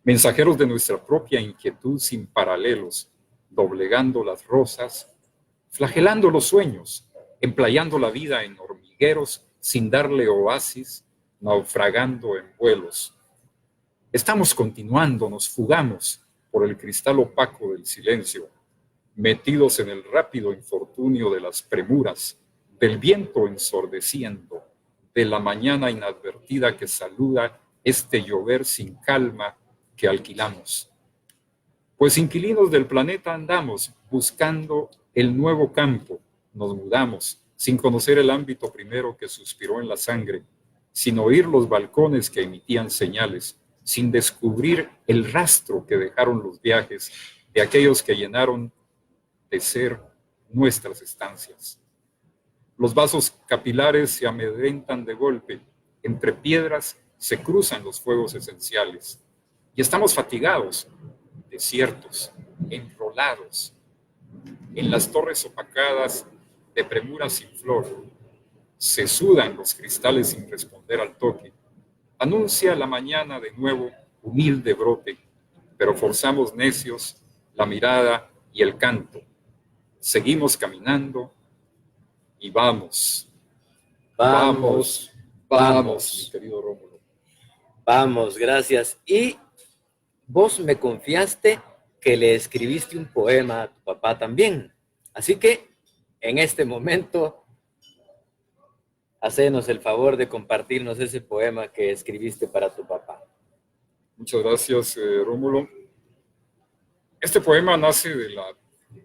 mensajeros de nuestra propia inquietud sin paralelos, doblegando las rosas, flagelando los sueños, emplayando la vida en hormigueros sin darle oasis, naufragando en vuelos. Estamos continuando, nos fugamos por el cristal opaco del silencio, metidos en el rápido infortunio de las premuras, del viento ensordeciendo, de la mañana inadvertida que saluda este llover sin calma que alquilamos. Pues inquilinos del planeta andamos buscando el nuevo campo, nos mudamos sin conocer el ámbito primero que suspiró en la sangre, sin oír los balcones que emitían señales, sin descubrir el rastro que dejaron los viajes de aquellos que llenaron de ser nuestras estancias. Los vasos capilares se amedrentan de golpe, entre piedras se cruzan los fuegos esenciales y estamos fatigados, desiertos, enrolados, en las torres opacadas de premura sin flor. Se sudan los cristales sin responder al toque. Anuncia la mañana de nuevo humilde brote, pero forzamos necios la mirada y el canto. Seguimos caminando y vamos, mi querido Rómulo. Vamos, gracias. Y vos me confiaste que le escribiste un poema a tu papá también. Así que en este momento, hacenos el favor de compartirnos ese poema que escribiste para tu papá. Muchas gracias, Rómulo. Este poema nace de la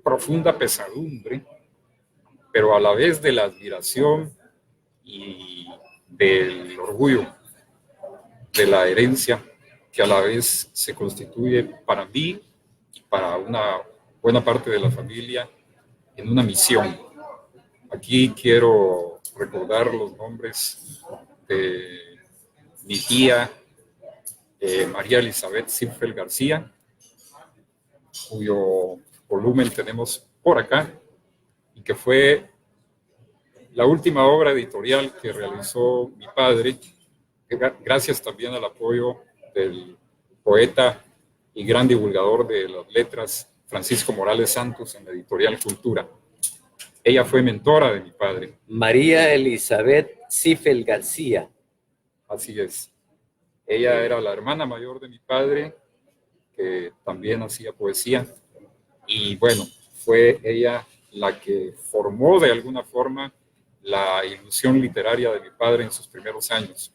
profunda pesadumbre, pero a la vez de la admiración y del orgullo de la herencia que a la vez se constituye para mí y para una buena parte de la familia en una misión. Aquí quiero recordar los nombres de mi tía María Elizabeth Zipfel García, cuyo volumen tenemos por acá, y que fue la última obra editorial que realizó mi padre, gracias también al apoyo del poeta y gran divulgador de las letras Francisco Morales Santos en la editorial Cultura. Ella fue mentora de mi padre. María Elizabeth Zipfel García. Así es. Ella era la hermana mayor de mi padre, que también hacía poesía, y bueno, fue ella la que formó de alguna forma la ilusión literaria de mi padre en sus primeros años.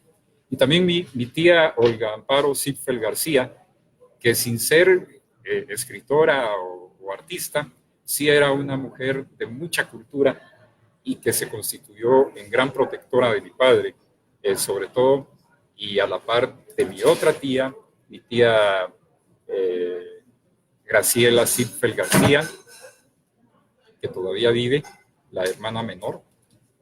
Y también mi tía Olga Amparo Zipfel García, que sin ser escritora o artista, sí era una mujer de mucha cultura y que se constituyó en gran protectora de mi padre, sobre todo, y a la par de mi otra tía, mi tía Graciela Sitfel García, que todavía vive, la hermana menor.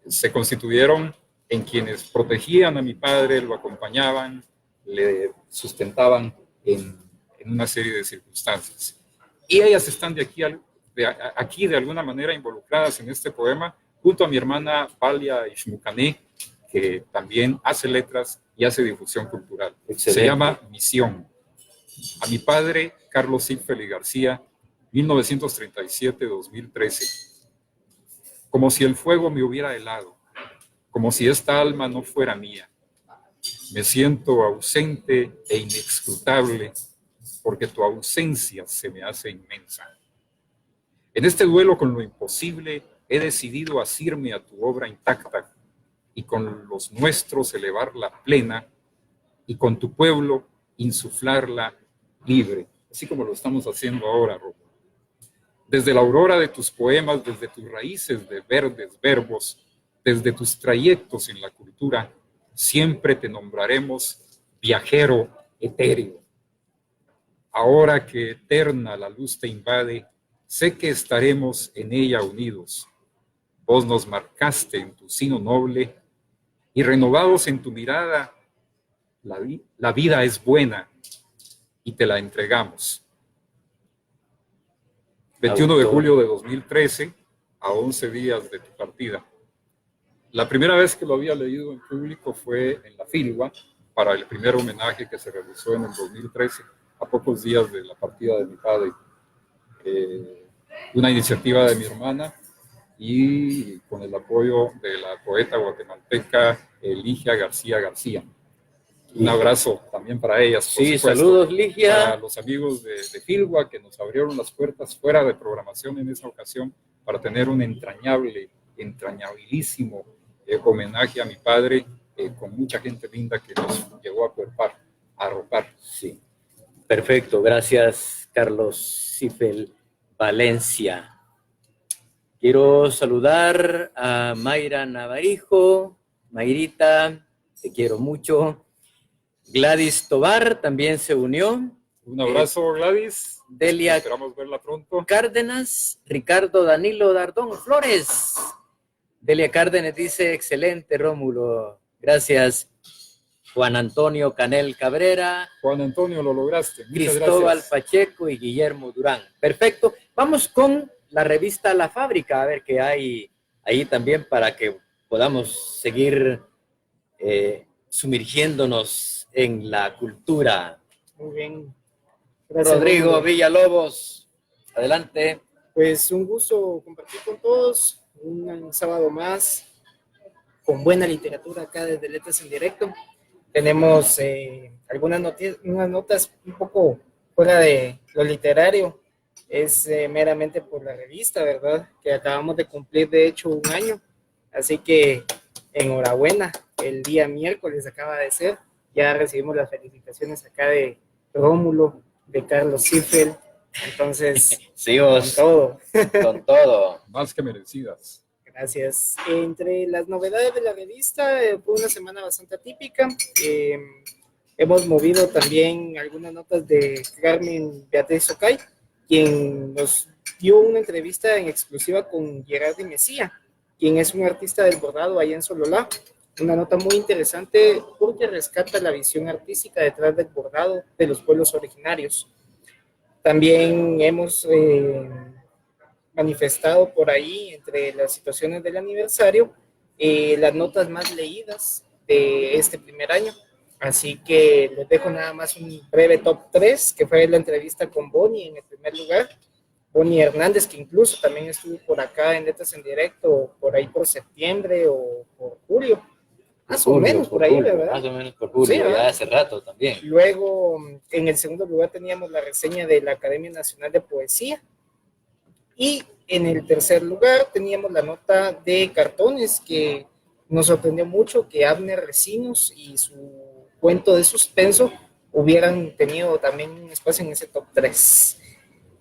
Se constituyeron en quienes protegían a mi padre, lo acompañaban, le sustentaban en una serie de circunstancias. Y ellas están aquí de alguna manera involucradas en este poema, junto a mi hermana Valia Ishmucané, que también hace letras y hace difusión cultural. Excelente. Se llama Misión. A mi padre, Carlos Sitfel y García, 1937-2013. Como si el fuego me hubiera helado, como si esta alma no fuera mía. Me siento ausente e inescrutable, porque tu ausencia se me hace inmensa. En este duelo con lo imposible, he decidido asirme a tu obra intacta y con los nuestros elevarla plena y con tu pueblo insuflarla libre, así como lo estamos haciendo ahora, Rómulo. Desde la aurora de tus poemas, desde tus raíces de verdes verbos, desde tus trayectos en la cultura, siempre te nombraremos viajero etéreo. Ahora que eterna la luz te invade, sé que estaremos en ella unidos. Vos nos marcaste en tu sino noble y renovados en tu mirada, la vida es buena y te la entregamos. 21 de julio de 2013, a 11 días de tu partida. La primera vez que lo había leído en público fue en la Filwa, para el primer homenaje que se realizó en el 2013, a pocos días de la partida de mi padre. Una iniciativa de mi hermana y con el apoyo de la poeta guatemalteca Ligia García García. Un abrazo también para ellas. Sí, supuesto, saludos, Ligia. Para los amigos de Filwa que nos abrieron las puertas fuera de programación en esa ocasión para tener un entrañabilísimo homenaje a mi padre, con mucha gente linda que nos llegó a cuerpar, a arropar. Sí, perfecto. Gracias, Carlos Sitfel Valencia. Quiero saludar a Mayra Navarijo. Mayrita, te quiero mucho. Gladys Tobar también se unió. Un abrazo, Gladys. Delia Esperamos verla pronto. Cárdenas, Ricardo Danilo Dardón Flores. Delia Cárdenas dice, excelente, Rómulo. Gracias. Juan Antonio Canel Cabrera. Juan Antonio, lo lograste. Muchas Cristóbal gracias. Pacheco y Guillermo Durán. Perfecto. Vamos con la revista La Fábrica, a ver qué hay ahí también para que podamos seguir sumergiéndonos en la cultura. Muy bien. Gracias, Rodrigo Rómulo. Villalobos, adelante. Pues un gusto compartir con todos un sábado más con buena literatura acá desde Letras en Directo. Tenemos algunas unas notas un poco fuera de lo literario. Es meramente por la revista, ¿verdad? Que acabamos de cumplir, de hecho, un año. Así que enhorabuena. El día miércoles acaba de ser. Ya recibimos las felicitaciones acá de Rómulo, de Carlos Sitfel. Entonces, Sí, con vos, todo. con todo. Más que merecidas. Gracias. Entre las novedades de la revista, fue una semana bastante atípica. Hemos movido también algunas notas de Carmen Beatriz Ocay, quien nos dio una entrevista en exclusiva con Gerardi Mesía, quien es un artista del bordado allá en Sololá. Una nota muy interesante porque rescata la visión artística detrás del bordado de los pueblos originarios. También hemos manifestado por ahí, entre las situaciones del aniversario, las notas más leídas de este primer año. Así que les dejo nada más un breve top 3, que fue la entrevista con Bonnie en el primer lugar. Bonnie Hernández, que incluso también estuvo por acá en Letras en Directo, por ahí por septiembre o por julio. Más o menos por ahí, julio, ¿verdad? Más o menos por julio, Sí, ¿verdad? ya hace rato también. Luego, en el segundo lugar teníamos la reseña de la Academia Nacional de Poesía. Y en el tercer lugar teníamos la nota de cartones, que nos sorprendió mucho que Abner Recinos y su cuento de suspenso hubieran tenido también un espacio en ese top 3.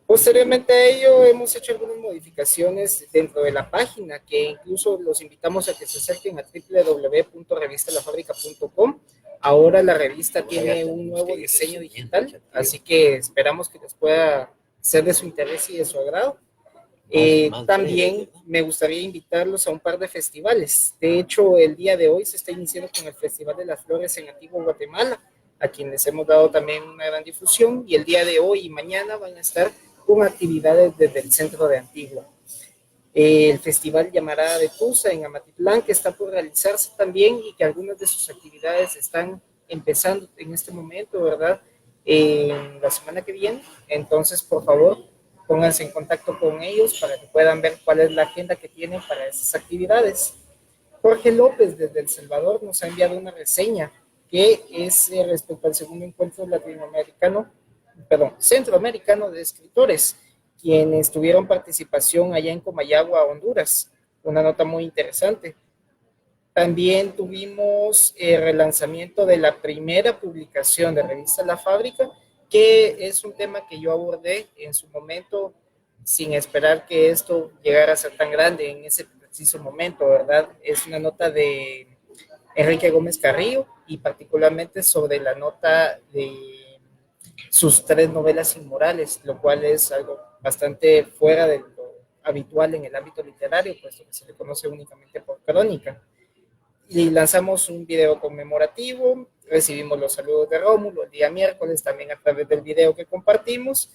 Posteriormente a ello, hemos hecho algunas modificaciones dentro de la página, que incluso los invitamos a que se acerquen a www.revistalafábrica.com. Ahora la revista tiene un nuevo diseño digital, así que esperamos que les pueda ser de su interés y de su agrado. También me gustaría invitarlos a un par de festivales. De hecho, el día de hoy se está iniciando con el Festival de las Flores en Antigua Guatemala, a quienes hemos dado también una gran difusión, y el día de hoy y mañana van a estar con actividades desde el centro de Antigua. El festival Llamarada de Tusa en Amatitlán, que está por realizarse también y que algunas de sus actividades están empezando en este momento, ¿verdad? La semana que viene. Entonces, por favor, pónganse en contacto con ellos para que puedan ver cuál es la agenda que tienen para esas actividades. Jorge López, desde El Salvador, nos ha enviado una reseña que es respecto al segundo encuentro centroamericano de escritores, quienes tuvieron participación allá en Comayagua, Honduras. Una nota muy interesante. También tuvimos el relanzamiento de la primera publicación de Revista La Fábrica, que es un tema que yo abordé en su momento sin esperar que esto llegara a ser tan grande en ese preciso momento, ¿verdad? Es una nota de Enrique Gómez Carrillo y particularmente sobre la nota de sus 3 novelas inmorales, lo cual es algo bastante fuera de lo habitual en el ámbito literario, puesto que se le conoce únicamente por crónica. Y lanzamos un video conmemorativo, recibimos los saludos de Rómulo el día miércoles también a través del video que compartimos.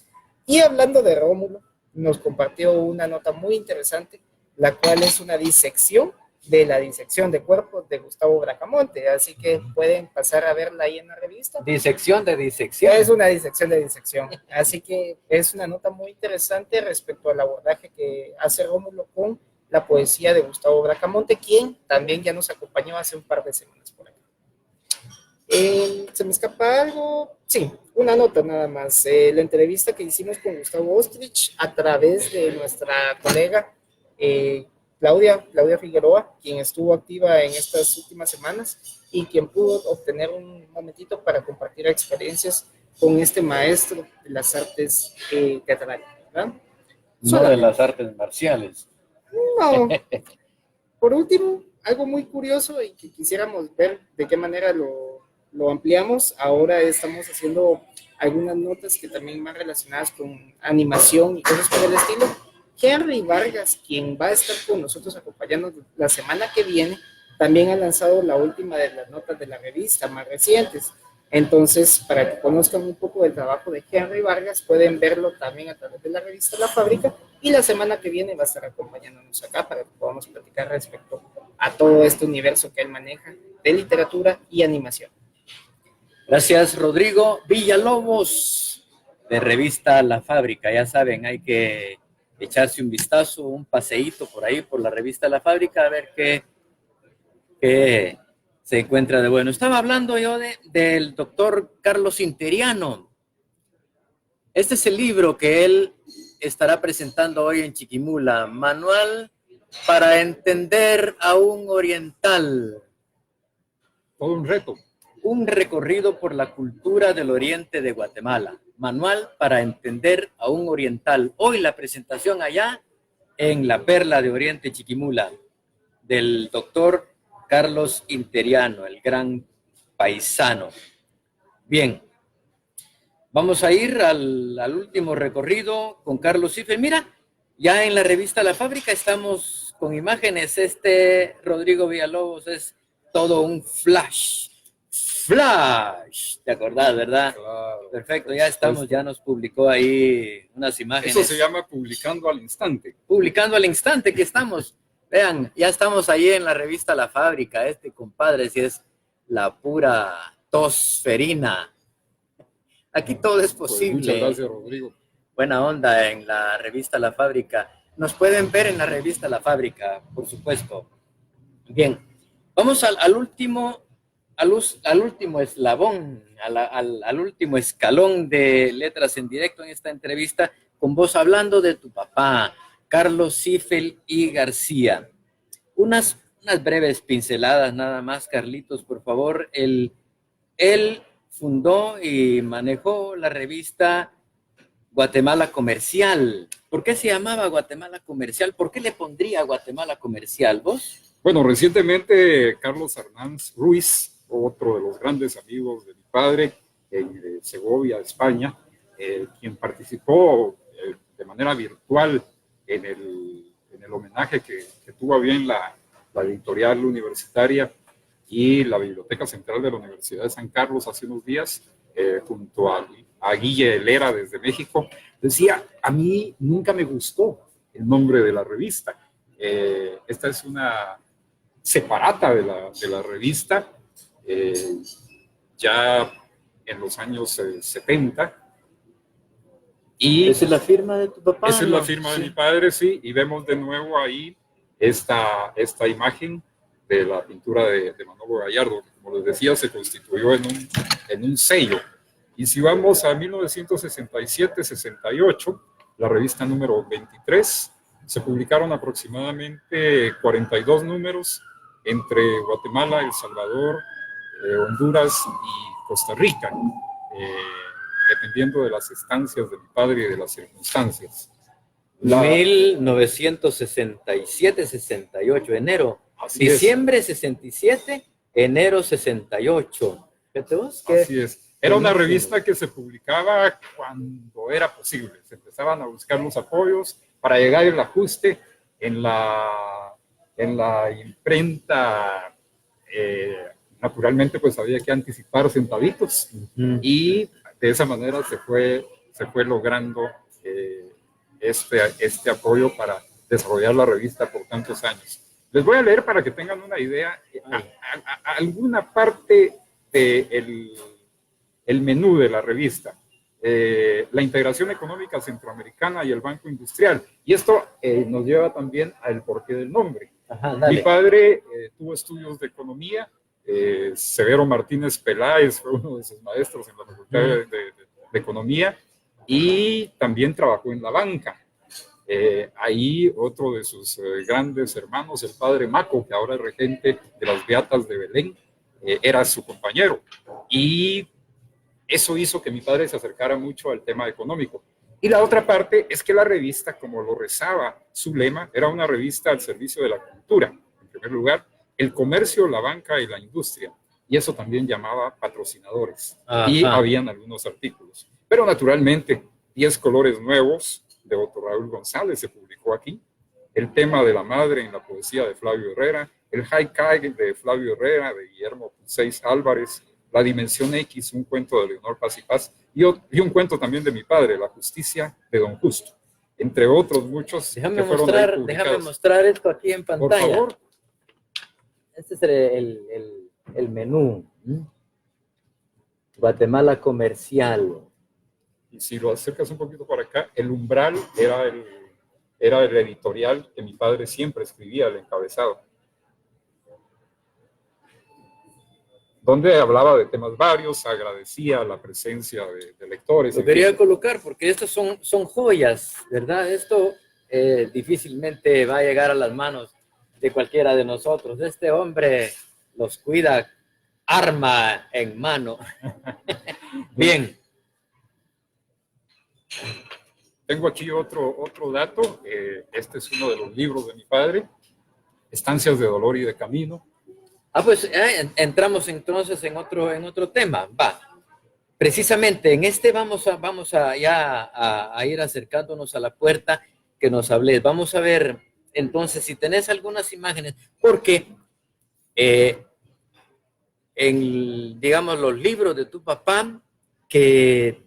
Y hablando de Rómulo, nos compartió una nota muy interesante, la cual es una disección de la disección de cuerpos de Gustavo Bracamonte, así que pueden pasar a verla ahí en la revista. Disección de disección. Es una disección de disección, así que es una nota muy interesante respecto al abordaje que hace Rómulo con la poesía de Gustavo Bracamonte, quien también ya nos acompañó hace un par de semanas por acá. ¿Se me escapa algo? Sí, una nota nada más. La entrevista que hicimos con Gustavo Ostrich a través de nuestra colega Claudia Figueroa, quien estuvo activa en estas últimas semanas y quien pudo obtener un momentito para compartir experiencias con este maestro de las artes teatrales, ¿verdad? No de las artes marciales. No. Por último, algo muy curioso y que quisiéramos ver de qué manera lo ampliamos. Ahora estamos haciendo algunas notas que también van relacionadas con animación y cosas por el estilo. Henry Vargas, quien va a estar con nosotros acompañándonos la semana que viene, también ha lanzado la última de las notas de la revista, más recientes. Entonces, para que conozcan un poco del trabajo de Henry Vargas, pueden verlo también a través de la revista La Fábrica, y la semana que viene va a estar acompañándonos acá para que podamos platicar respecto a todo este universo que él maneja de literatura y animación. Gracias, Rodrigo Villalobos, de revista La Fábrica. Ya saben, hay que echarse un vistazo, un paseíto por ahí, por la revista La Fábrica, a ver qué se encuentra de bueno. Estaba hablando yo del doctor Carlos Interiano. Este es el libro que él estará presentando hoy en Chiquimula, Manual para entender a un oriental. Todo un reto. Un recorrido por la cultura del oriente de Guatemala. Manual para entender a un oriental. Hoy la presentación allá en la Perla de Oriente Chiquimula del doctor Carlos Interiano, el gran paisano. Bien, vamos a ir al último recorrido con Carlos Cifel. Mira, ya en la revista La Fábrica estamos con imágenes. Rodrigo Villalobos es todo un flash, ¿te acordás, verdad? Claro. Perfecto, ya estamos, ya nos publicó ahí unas imágenes. Eso se llama publicando al instante. Publicando al instante que estamos. Vean, ya estamos ahí en la revista La Fábrica. Compadre, si es la pura tosferina. Aquí todo es posible. Pues muchas gracias, Rodrigo. Buena onda en la revista La Fábrica. Nos pueden ver en la revista La Fábrica, por supuesto. Bien, vamos al último eslabón, al último escalón de Letras en Directo en esta entrevista, con vos hablando de tu papá, Carlos Cifel y García. Unas breves pinceladas nada más, Carlitos, por favor. Él fundó y manejó la revista Guatemala Comercial. ¿Por qué se llamaba Guatemala Comercial? ¿Por qué le pondría Guatemala Comercial? ¿Vos? Bueno, recientemente Carlos Hernández Ruiz, otro de los grandes amigos de mi padre, en Segovia, España, quien participó de manera virtual en el homenaje que tuvo bien la editorial universitaria y la Biblioteca Central de la Universidad de San Carlos hace unos días, junto a Guille Helera desde México, decía, a mí nunca me gustó el nombre de la revista. Esta es una separata de la revista, ya en los años 70. Y ¿Esa es la firma de tu papá? esa es la firma de mi padre, sí, y vemos de nuevo ahí esta imagen de la pintura de Manolo Gallardo, que como les decía, se constituyó en un sello. Y si vamos a 1967-68, la revista número 23, se publicaron aproximadamente 42 números entre Guatemala, El Salvador, Honduras y Costa Rica, dependiendo de las estancias de mi padre y de las circunstancias. 1967-68, enero. Así Diciembre 67, enero 68. Fíjate vos, Así es. Era una revista que se publicaba cuando era posible. Se empezaban a buscar los apoyos para llegar al ajuste en la imprenta. Naturalmente, pues había que anticipar centavitos y de esa manera se fue logrando este apoyo para desarrollar la revista por tantos años. Les voy a leer para que tengan una idea, alguna parte del el menú de la revista. La integración económica centroamericana y el Banco Industrial. Y esto nos lleva también al porqué del nombre. Ajá, mi padre tuvo estudios de economía. Severo Martínez Peláez fue uno de sus maestros en la Facultad de Economía y también trabajó en la banca. Ahí otro de sus grandes hermanos, el padre Maco, que ahora es regente de las Beatas de Belén, era su compañero. Y eso hizo que mi padre se acercara mucho al tema económico. Y la otra parte es que la revista, como lo rezaba su lema, era una revista al servicio de la cultura, en primer lugar, el comercio, la banca y la industria. Y eso también llamaba patrocinadores. Ajá. Y habían algunos artículos. Pero naturalmente, 10 colores nuevos de Otto Raúl González se publicó aquí. El tema de la madre en la poesía de Flavio Herrera. El Haikai de Flavio Herrera, de Guillermo Puceis Álvarez. La Dimensión X, un cuento de Leonor Paz y Paz. Y un cuento también de mi padre, La Justicia de Don Justo. Entre otros muchos. Déjame mostrar esto aquí en pantalla. Por favor. Este es el menú. Guatemala Comercial. Y si lo acercas un poquito para acá, el umbral era el editorial que mi padre siempre escribía, el encabezado. Donde hablaba de temas varios, agradecía la presencia de lectores. Lo quería colocar porque estos son joyas, ¿verdad? Esto difícilmente va a llegar a las manos de cualquiera de nosotros. Este hombre los cuida arma en mano. Bien. Tengo aquí otro dato. Este es uno de los libros de mi padre, Estancias de Dolor y de Camino. Pues entramos entonces en otro tema. Va. Precisamente en este vamos a ir acercándonos a la puerta que nos hables. Vamos a ver entonces si tenés algunas imágenes, porque digamos, los libros de tu papá, que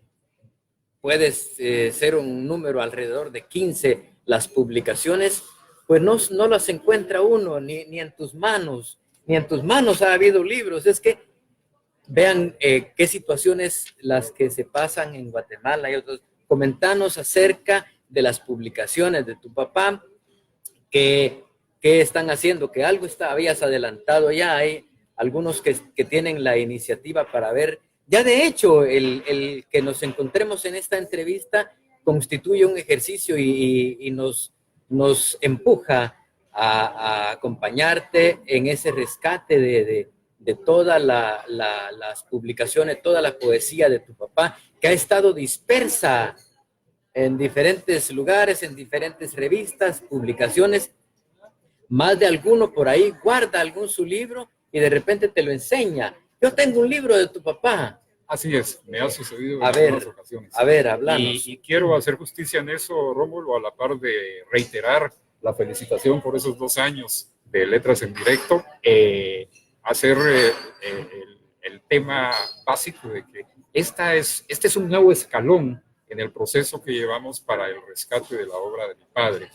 puedes ser un número alrededor de 15, las publicaciones, pues no las encuentra uno ni en tus manos. Ni en tus manos ha habido libros. Es que vean qué situaciones las que se pasan en Guatemala y otros. Comentanos acerca de las publicaciones de tu papá, qué están haciendo, que algo habías adelantado ya. Hay algunos que tienen la iniciativa para ver. Ya de hecho, el que nos encontremos en esta entrevista constituye un ejercicio y nos empuja a acompañarte en ese rescate de todas las publicaciones, toda la poesía de tu papá, que ha estado dispersa en diferentes lugares, en diferentes revistas, publicaciones. Más de alguno por ahí guarda algún su libro y de repente te lo enseña. Yo tengo un libro de tu papá. Así es, me ha sucedido en A ver, algunas ocasiones. A ver, háblanos. Y quiero hacer justicia en eso, Rómulo, a la par de reiterar la felicitación por esos 2 años de Letras en Directo, hacer el tema básico de que este es un nuevo escalón en el proceso que llevamos para el rescate de la obra de mi padre.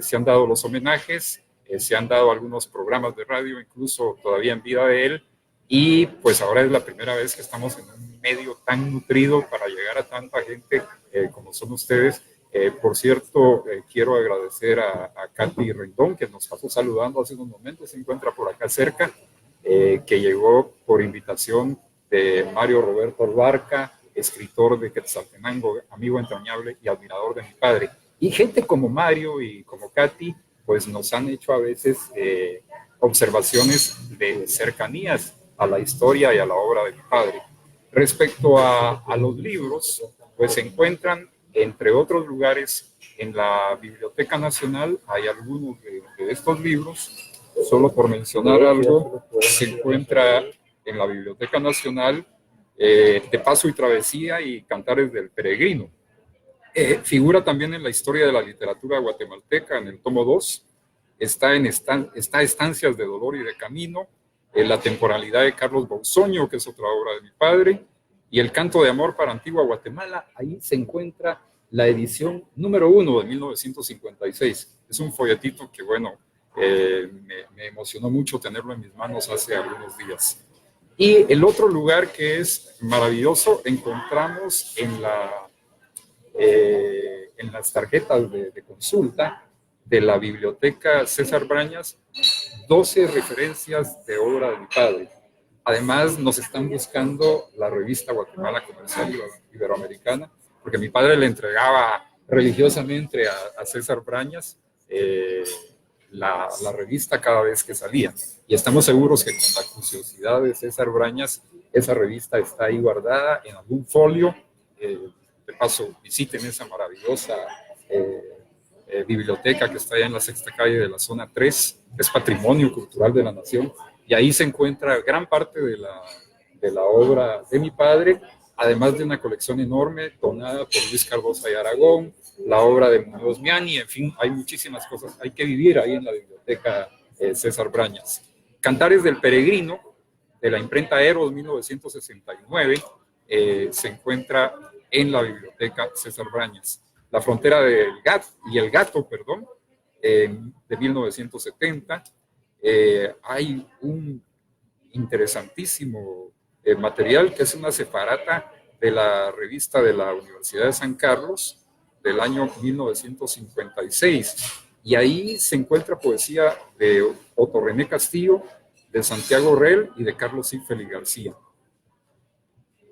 Se han dado los homenajes, se han dado algunos programas de radio, incluso todavía en vida de él, y pues ahora es la primera vez que estamos en un medio tan nutrido para llegar a tanta gente como son ustedes. Por cierto, quiero agradecer a Katy Rendón, que nos pasó saludando hace unos momentos, se encuentra por acá cerca, que llegó por invitación de Mario Roberto Albarca, escritor de Quetzaltenango, amigo entrañable y admirador de mi padre. Y gente como Mario y como Katy, pues nos han hecho a veces observaciones de cercanías a la historia y a la obra de mi padre. Respecto a los libros, pues se encuentran, entre otros lugares, en la Biblioteca Nacional. Hay algunos de estos libros. Solo por mencionar algo, se encuentra en la Biblioteca Nacional De Paso y Travesía y Cantares del Peregrino. Figura también en la historia de la literatura guatemalteca, en el tomo 2. Está Estancias de Dolor y de Camino, La temporalidad de Carlos Bausoño, que es otra obra de mi padre, y El canto de amor para Antigua Guatemala. Ahí se encuentra la edición número 1 de 1956. Es un folletito que, bueno, me emocionó mucho tenerlo en mis manos hace algunos días. Y el otro lugar que es maravilloso, encontramos en las tarjetas de consulta de la Biblioteca César Brañas, 12 referencias de obra de mi padre. Además, nos están buscando la revista Guatemala Comercial Iberoamericana, porque mi padre le entregaba religiosamente a César Brañas la revista cada vez que salía. Y estamos seguros que con la curiosidad de César Brañas, esa revista está ahí guardada en algún folio. De paso, visiten esa maravillosa biblioteca que está allá en la sexta calle de la zona 3, que es Patrimonio Cultural de la Nación, y ahí se encuentra gran parte de la obra de mi padre, además de una colección enorme donada por Luis Cardosa y Aragón, la obra de Muñoz Miani, en fin, hay muchísimas cosas, hay que vivir ahí en la biblioteca César Brañas. Cantares del Peregrino, de la imprenta Eros 1969, se encuentra en la biblioteca César Brañas. La frontera del gato, y el gato, perdón, de 1970. Hay un interesantísimo material que es una separata de la revista de la Universidad de San Carlos del año 1956. Y ahí se encuentra poesía de Otto René Castillo, de Santiago Rell y de Carlos Ifeli García.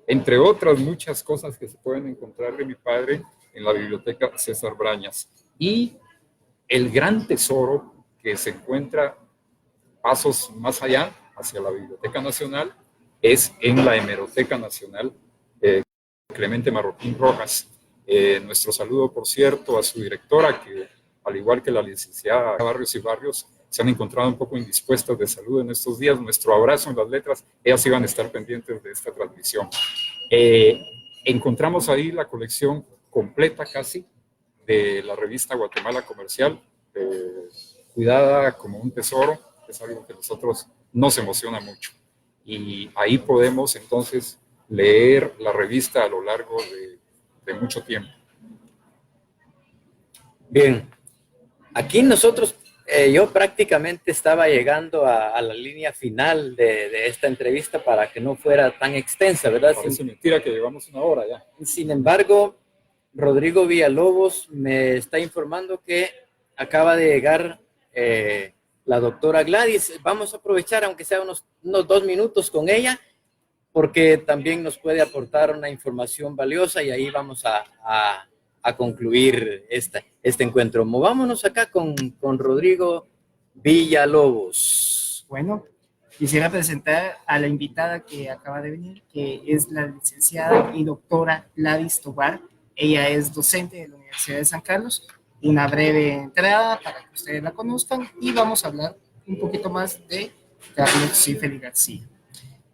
Entre otras muchas cosas que se pueden encontrar de mi padre en la biblioteca César Brañas. Y el gran tesoro que se encuentra pasos más allá, hacia la Biblioteca Nacional, es en la Hemeroteca Nacional Clemente Marroquín Rojas. Nuestro saludo, por cierto, a su directora, que al igual que la licenciada Barrios y Barrios, se han encontrado un poco indispuestas de salud en estos días. Nuestro abrazo en las letras, ellas iban a estar pendientes de esta transmisión. Encontramos ahí la colección completa casi de la revista Guatemala Comercial, cuidada como un tesoro, es algo que a nosotros nos emociona mucho. Y ahí podemos entonces leer la revista a lo largo de mucho tiempo. Bien, aquí nosotros, yo prácticamente estaba llegando a la línea final de esta entrevista para que no fuera tan extensa, ¿verdad? Parece mentira que llevamos 1 hora ya. Sin embargo, Rodrigo Villalobos me está informando que acaba de llegar la doctora Gladys. Vamos a aprovechar, aunque sea unos 2 minutos con ella, porque también nos puede aportar una información valiosa y ahí vamos a concluir este encuentro. Movámonos acá con Rodrigo Villalobos. Bueno, quisiera presentar a la invitada que acaba de venir, que es la licenciada y doctora Gladys Tobar. Ella es docente de la Universidad de San Carlos. Una breve entrada para que ustedes la conozcan y vamos a hablar un poquito más de Carlos Cifeli García.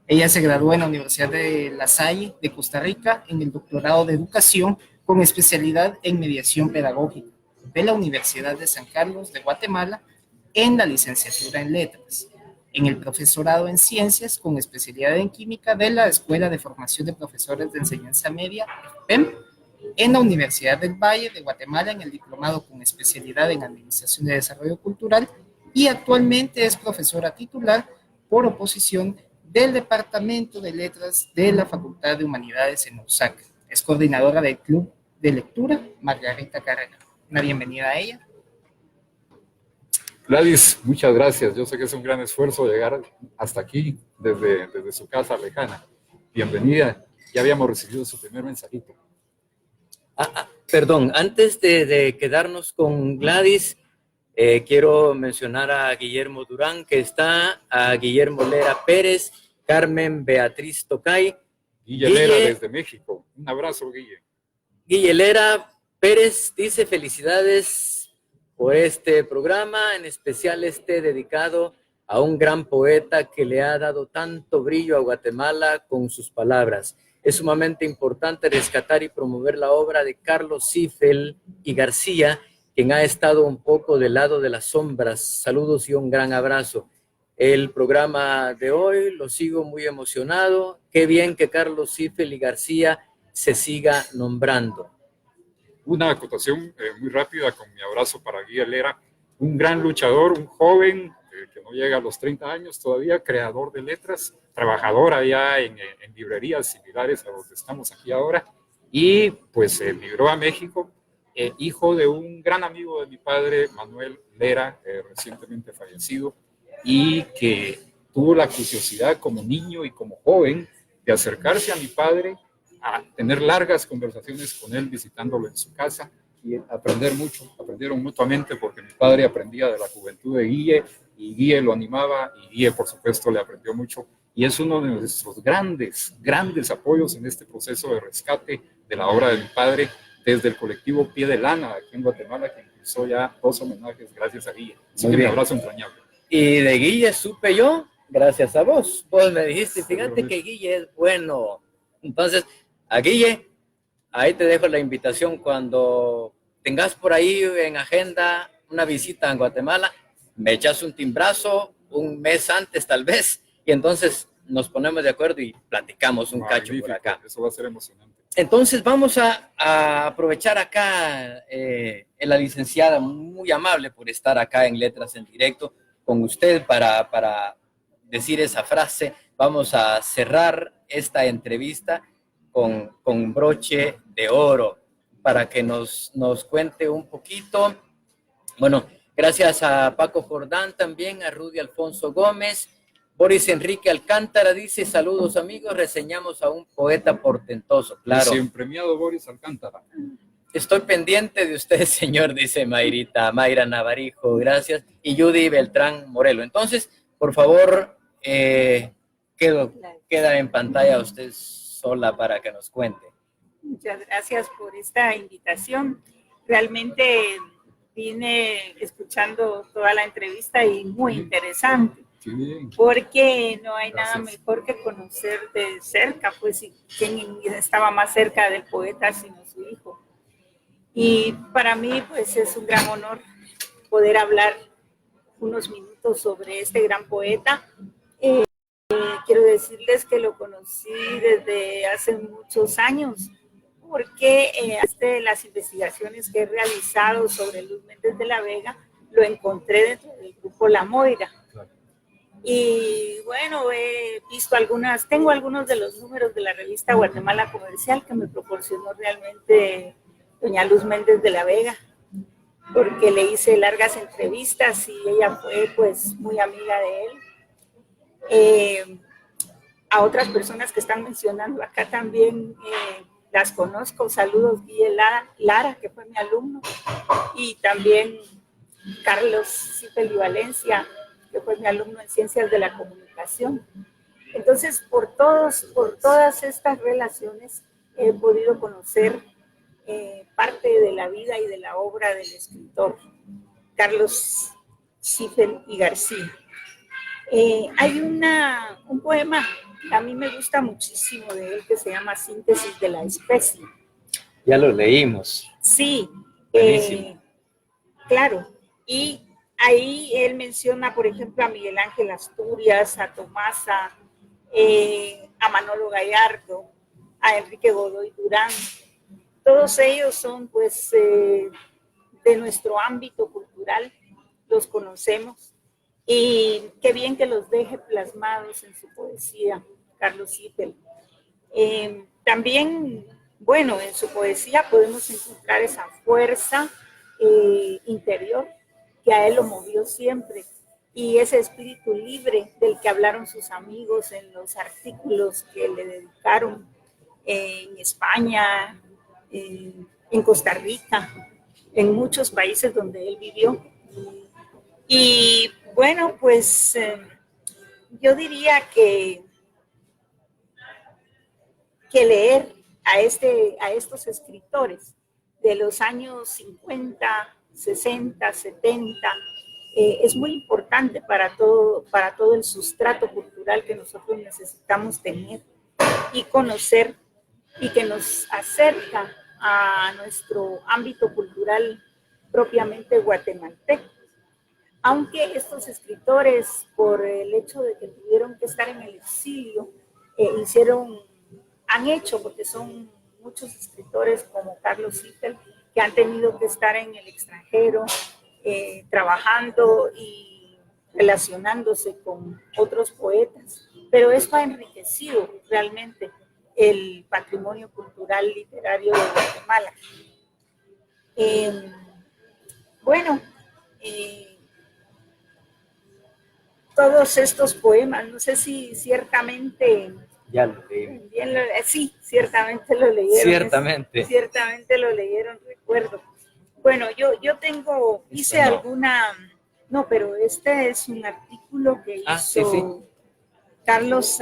Ella se graduó en la Universidad de La Salle de Costa Rica en el doctorado de Educación con especialidad en mediación pedagógica de la Universidad de San Carlos de Guatemala en la licenciatura en Letras, en el profesorado en Ciencias con especialidad en Química de la Escuela de Formación de Profesores de Enseñanza Media, PEM, en la Universidad del Valle de Guatemala en el diplomado con especialidad en Administración de Desarrollo Cultural y actualmente es profesora titular por oposición del Departamento de Letras de la Facultad de Humanidades en Osaka. Es coordinadora del Club de Lectura Margarita Carrera. Una bienvenida a ella. Gladys, muchas gracias. Yo sé que es un gran esfuerzo llegar hasta aquí desde su casa lejana. Bienvenida. Ya habíamos recibido su primer mensajito. Perdón, antes de quedarnos con Gladys, quiero mencionar a Guillermo Durán, que está, a Guillermo Lera Pérez, Carmen Beatriz Tocay. Guille Lera desde México. Un abrazo, Guille. Guille Lera Pérez dice felicidades por este programa, en especial dedicado a un gran poeta que le ha dado tanto brillo a Guatemala con sus palabras. Es sumamente importante rescatar y promover la obra de Carlos Cifel y García, quien ha estado un poco del lado de las sombras. Saludos y un gran abrazo. El programa de hoy lo sigo muy emocionado. Qué bien que Carlos Cifel y García se siga nombrando. Una acotación muy rápida con mi abrazo para Guille Lera, un gran luchador, un joven que no llega a los 30 años todavía, creador de letras, trabajador allá en librerías similares a donde estamos aquí ahora, y pues emigró a México, hijo de un gran amigo de mi padre, Manuel Lera, recientemente fallecido, y que tuvo la curiosidad como niño y como joven de acercarse a mi padre, a tener largas conversaciones con él, visitándolo en su casa y aprender mucho. Aprendieron mutuamente porque mi padre aprendía de la juventud de Guille y Guille lo animaba y Guille, por supuesto, le aprendió mucho. Y es uno de nuestros grandes apoyos en este proceso de rescate de la obra de mi padre desde el colectivo Pie de Lana aquí en Guatemala, que incluso ya 2 homenajes gracias a Guille. Así que un abrazo entrañable. Y de Guille supe yo, gracias a vos. Vos me dijiste, fíjate que Guille es bueno. Entonces, a Guille, ahí te dejo la invitación cuando tengas por ahí en agenda una visita en Guatemala, me echas un timbrazo un mes antes tal vez, y entonces nos ponemos de acuerdo y platicamos un cacho por acá. Eso va a ser emocionante. Entonces vamos a aprovechar acá la licenciada, muy amable por estar acá en Letras en Directo con usted para decir esa frase. Vamos a cerrar esta entrevista con broche de oro para que nos cuente un poquito. Bueno, gracias a Paco Jordán también, a Rudy Alfonso Gómez. Boris Enrique Alcántara dice, saludos amigos, reseñamos a un poeta portentoso. Claro. Recién premiado Boris Alcántara. Estoy pendiente de usted, señor, dice Mayra Navarijo, gracias. Y Judy Beltrán Morelo. Entonces, por favor, queda en pantalla usted sola para que nos cuente. Muchas gracias por esta invitación. Realmente vine escuchando toda la entrevista y muy interesante. Porque no hay nada mejor que conocer de cerca, pues, y quién estaba más cerca del poeta sino su hijo. Y para mí, pues, es un gran honor poder hablar unos minutos sobre este gran poeta. Quiero decirles que lo conocí desde hace muchos años, porque las investigaciones que he realizado sobre Luz Méndez de la Vega, lo encontré dentro del grupo La Moira. Y bueno, he visto tengo algunos de los números de la revista Guatemala Comercial que me proporcionó realmente doña Luz Méndez de la Vega, porque le hice largas entrevistas y ella fue pues muy amiga de él. A otras personas que están mencionando acá también las conozco. Saludos, Guille Lara, que fue mi alumno, y también Carlos Cifeli Valencia, que fue mi alumno en Ciencias de la Comunicación. Entonces, por todas estas relaciones he podido conocer parte de la vida y de la obra del escritor Carlos Ziffel y García. Hay un poema que a mí me gusta muchísimo de él que se llama Síntesis de la especie. Ya lo leímos. Sí, Buenísimo. claro. Y ahí él menciona, por ejemplo, a Miguel Ángel Asturias, a Tomasa, a Manolo Gallardo, a Enrique Godoy Durán. Todos ellos son, pues, de nuestro ámbito cultural, los conocemos. Y qué bien que los deje plasmados en su poesía, Carlos Ziffel. También, bueno, en su poesía podemos encontrar esa fuerza interior que a él lo movió siempre, y ese espíritu libre del que hablaron sus amigos en los artículos que le dedicaron en España, en Costa Rica, en muchos países donde él vivió. Y bueno, pues yo diría que leer a estos escritores de los años 50, 60, 70, es muy importante para todo el sustrato cultural que nosotros necesitamos tener y conocer, y que nos acerca a nuestro ámbito cultural propiamente guatemalteco. Aunque estos escritores, por el hecho de que tuvieron que estar en el exilio, han hecho, porque son muchos escritores como Carlos Ziffel, que han tenido que estar en el extranjero, trabajando y relacionándose con otros poetas, pero esto ha enriquecido realmente el patrimonio cultural literario de Guatemala. Todos estos poemas, no sé si ciertamente... Ya lo leímos. Sí, ciertamente lo leyeron. Ciertamente. Ciertamente lo leyeron, recuerdo. Bueno, yo hice alguna... No, pero este es un artículo que hizo Carlos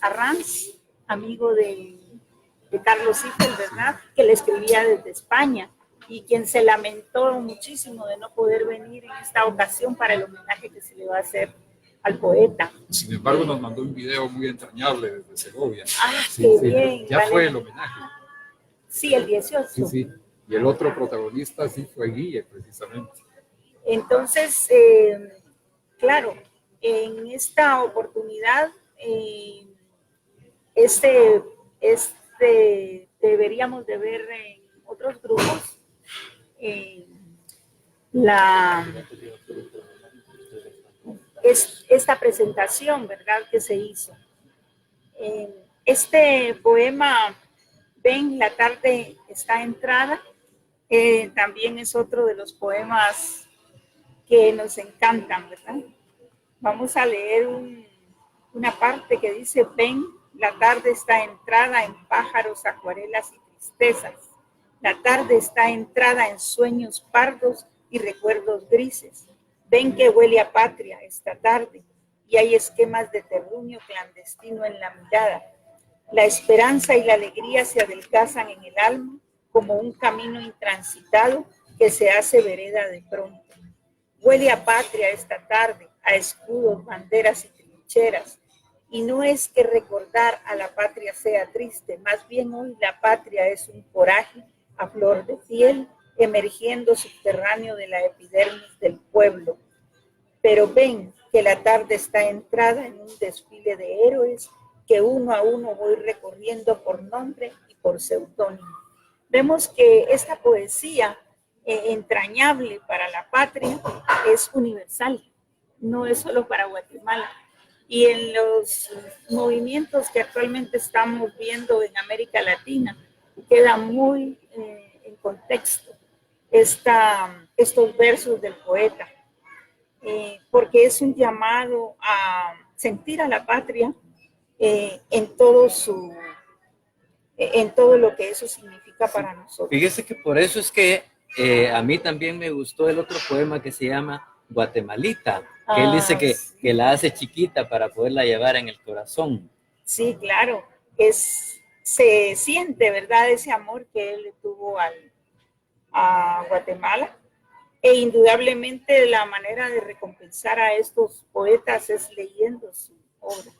Arranz, amigo de Carlos Ziffel, ¿verdad? Que le escribía desde España, y quien se lamentó muchísimo de no poder venir en esta ocasión para el homenaje que se le va a hacer al poeta. Sin embargo, nos mandó un video muy entrañable desde Segovia. Qué bien. Ya fue el homenaje. Sí, el 18. Sí. Y el otro protagonista sí fue Guille, precisamente. Entonces, claro, en esta oportunidad, deberíamos de ver en otros grupos esta presentación, ¿verdad?, que se hizo. Este poema, Ven, la tarde está entrada, también es otro de los poemas que nos encantan, ¿verdad? Vamos a leer una parte que dice: ven, la tarde está entrada en pájaros, acuarelas y tristezas. La tarde está entrada en sueños pardos y recuerdos grises. Ven que huele a patria esta tarde y hay esquemas de terruño clandestino en la mirada. La esperanza y la alegría se adelgazan en el alma como un camino intransitado que se hace vereda de pronto. Huele a patria esta tarde, a escudos, banderas y trincheras. Y no es que recordar a la patria sea triste, más bien hoy la patria es un coraje a flor de piel, emergiendo subterráneo de la epidermis del pueblo. Pero ven que la tarde está entrada en un desfile de héroes que uno a uno voy recorriendo por nombre y por seudónimo. Vemos que esta poesía entrañable para la patria es universal, no es solo para Guatemala. Y en los movimientos que actualmente estamos viendo en América Latina, queda muy en contexto estos versos del poeta, porque es un llamado a sentir a la patria en todo lo que eso significa para nosotros. Fíjese que por eso es que a mí también me gustó el otro poema que se llama Guatemalita, que él dice que la hace chiquita para poderla llevar en el corazón. Sí, claro, es se siente, ¿verdad?, ese amor que él le tuvo a Guatemala. E indudablemente la manera de recompensar a estos poetas es leyendo su obra,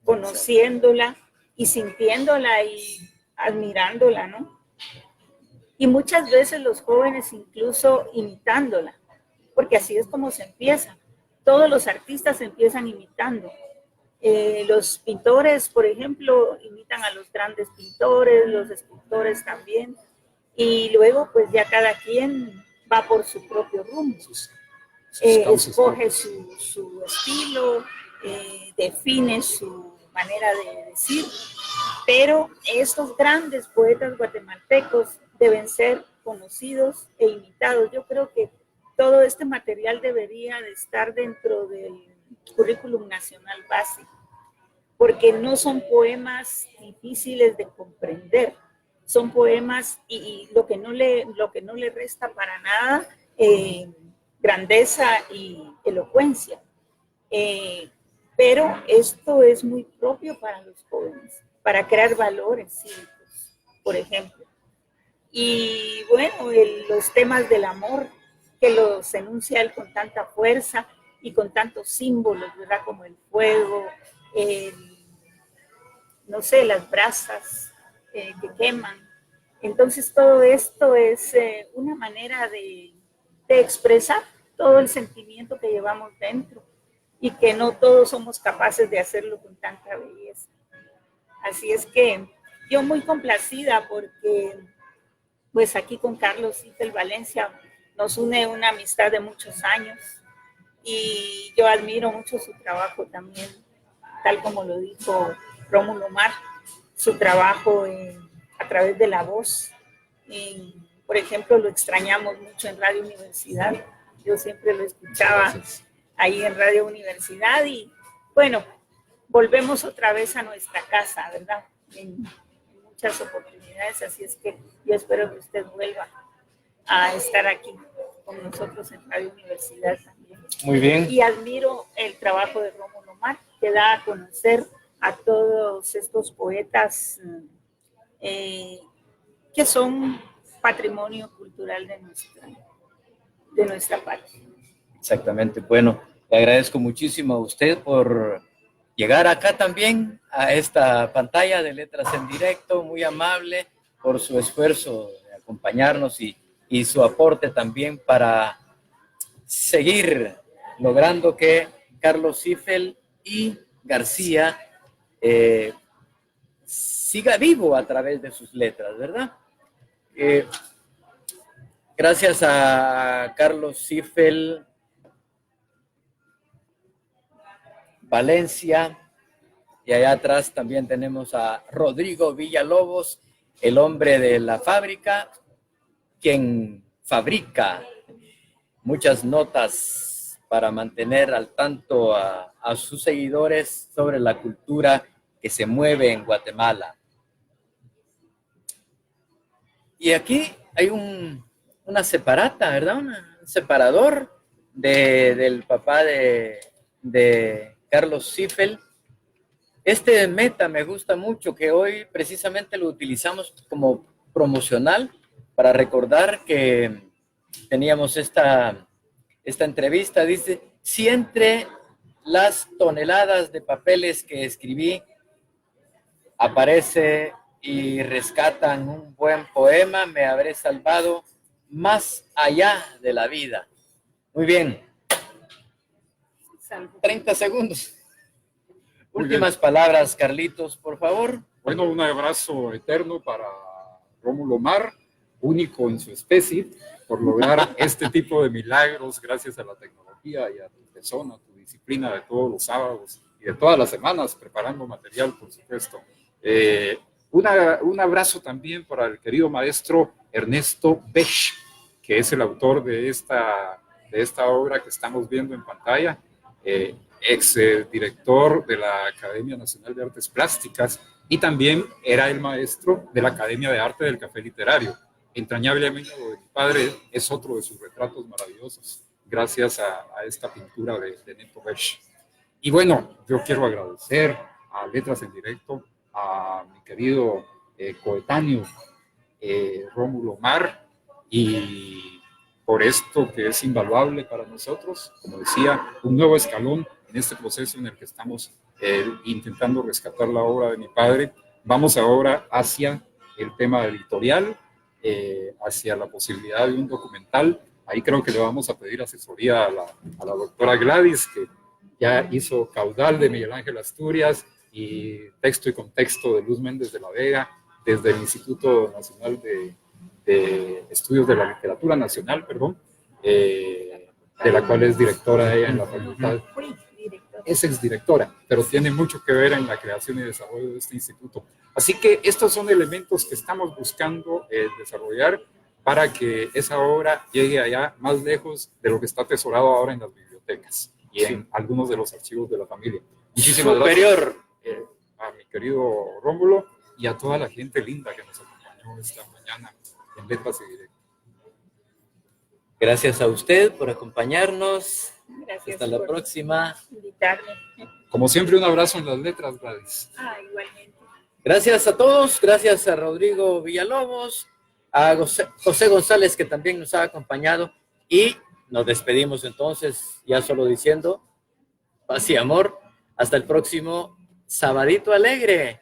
conociéndola y sintiéndola y admirándola, ¿no? Y muchas veces los jóvenes incluso imitándola, porque así es como se empieza. Todos los artistas empiezan imitando. Los pintores, por ejemplo, imitan a los grandes pintores, los escultores también, y luego pues ya cada quien va por su propio rumbo, escoge su estilo, define su manera de decir, pero estos grandes poetas guatemaltecos deben ser conocidos e imitados. Yo creo que todo este material debería de estar dentro del currículum nacional básico, porque no son poemas difíciles de comprender, son poemas y lo que no le resta para nada grandeza y elocuencia. Pero esto es muy propio para los jóvenes, para crear valores cívicos, por ejemplo. Y bueno, los temas del amor, que los enuncia él con tanta fuerza y con tantos símbolos, ¿verdad? Como el fuego, no sé, las brasas que queman. Entonces todo esto es una manera de expresar todo el sentimiento que llevamos dentro y que no todos somos capaces de hacerlo con tanta belleza. Así es que yo muy complacida porque pues aquí con Carlos Zifel Valencia nos une una amistad de muchos años y yo admiro mucho su trabajo también, tal como lo dijo Rómulo Mar, su trabajo a través de la voz. Por ejemplo, lo extrañamos mucho en Radio Universidad. Yo siempre lo escuchaba ahí en Radio Universidad y bueno, volvemos otra vez a nuestra casa, ¿verdad? En muchas oportunidades, así es que yo espero que usted vuelva a estar aquí con nosotros en Radio Universidad también. Muy bien. Y admiro el trabajo de Rómulo Mar, que da a conocer a todos estos poetas que son patrimonio cultural de nuestra patria. Exactamente. Bueno, le agradezco muchísimo a usted por llegar acá también a esta pantalla de Letras en Directo, muy amable por su esfuerzo de acompañarnos y su aporte también para seguir logrando que Carlos Zifel y García siga vivo a través de sus letras, ¿verdad? Gracias a Carlos Zifel Valencia, y allá atrás también tenemos a Rodrigo Villalobos, el hombre de la fábrica, quien fabrica muchas notas para mantener al tanto a sus seguidores sobre la cultura que se mueve en Guatemala. Y aquí hay una separata, ¿verdad? Un separador del papá de Carlos Zifel. Este meta me gusta mucho, que hoy precisamente lo utilizamos como promocional para recordar que teníamos esta entrevista. Dice: si entre las toneladas de papeles que escribí aparece y rescatan un buen poema, me habré salvado más allá de la vida. Muy bien. 30 segundos. Últimas palabras, Carlitos, por favor. Bueno, un abrazo eterno para Rómulo Mar, único en su especie, por lograr este tipo de milagros gracias a la tecnología y a tu persona, tu disciplina de todos los sábados y de todas las semanas, preparando material, por supuesto. Un abrazo también para el querido maestro Ernesto Bech, que es el autor de esta obra que estamos viendo en pantalla, ex director de la Academia Nacional de Artes Plásticas y también era el maestro de la Academia de Arte del Café Literario. Entrañable amigo de mi padre, es otro de sus retratos maravillosos, gracias a esta pintura de Neto Bech. Y bueno, yo quiero agradecer a Letras en Directo, a mi querido coetáneo, Rómulo Mar, y por esto que es invaluable para nosotros, como decía, un nuevo escalón en este proceso en el que estamos intentando rescatar la obra de mi padre. Vamos ahora hacia el tema editorial, hacia la posibilidad de un documental. Ahí creo que le vamos a pedir asesoría a la doctora Gladys, que ya hizo Caudal de Miguel Ángel Asturias y Texto y Contexto de Luz Méndez de la Vega, desde el Instituto Nacional de Estudios de la Literatura Nacional, de la cual es directora ella en la facultad. Es exdirectora, pero tiene mucho que ver en la creación y desarrollo de este instituto. Así que estos son elementos que estamos buscando desarrollar para que esa obra llegue allá más lejos de lo que está atesorado ahora en las bibliotecas y en algunos de los archivos de la familia. Muchísimas gracias a mi querido Rómulo y a toda la gente linda que nos acompañó esta mañana en Letras y Directo. Gracias a usted por acompañarnos. Gracias. Hasta la próxima. Invitarme. Como siempre, un abrazo en las letras, Gladys. Igualmente. Gracias a todos, gracias a Rodrigo Villalobos, a José González, que también nos ha acompañado, y nos despedimos entonces, ya solo diciendo paz y amor. Hasta el próximo Sabadito Alegre.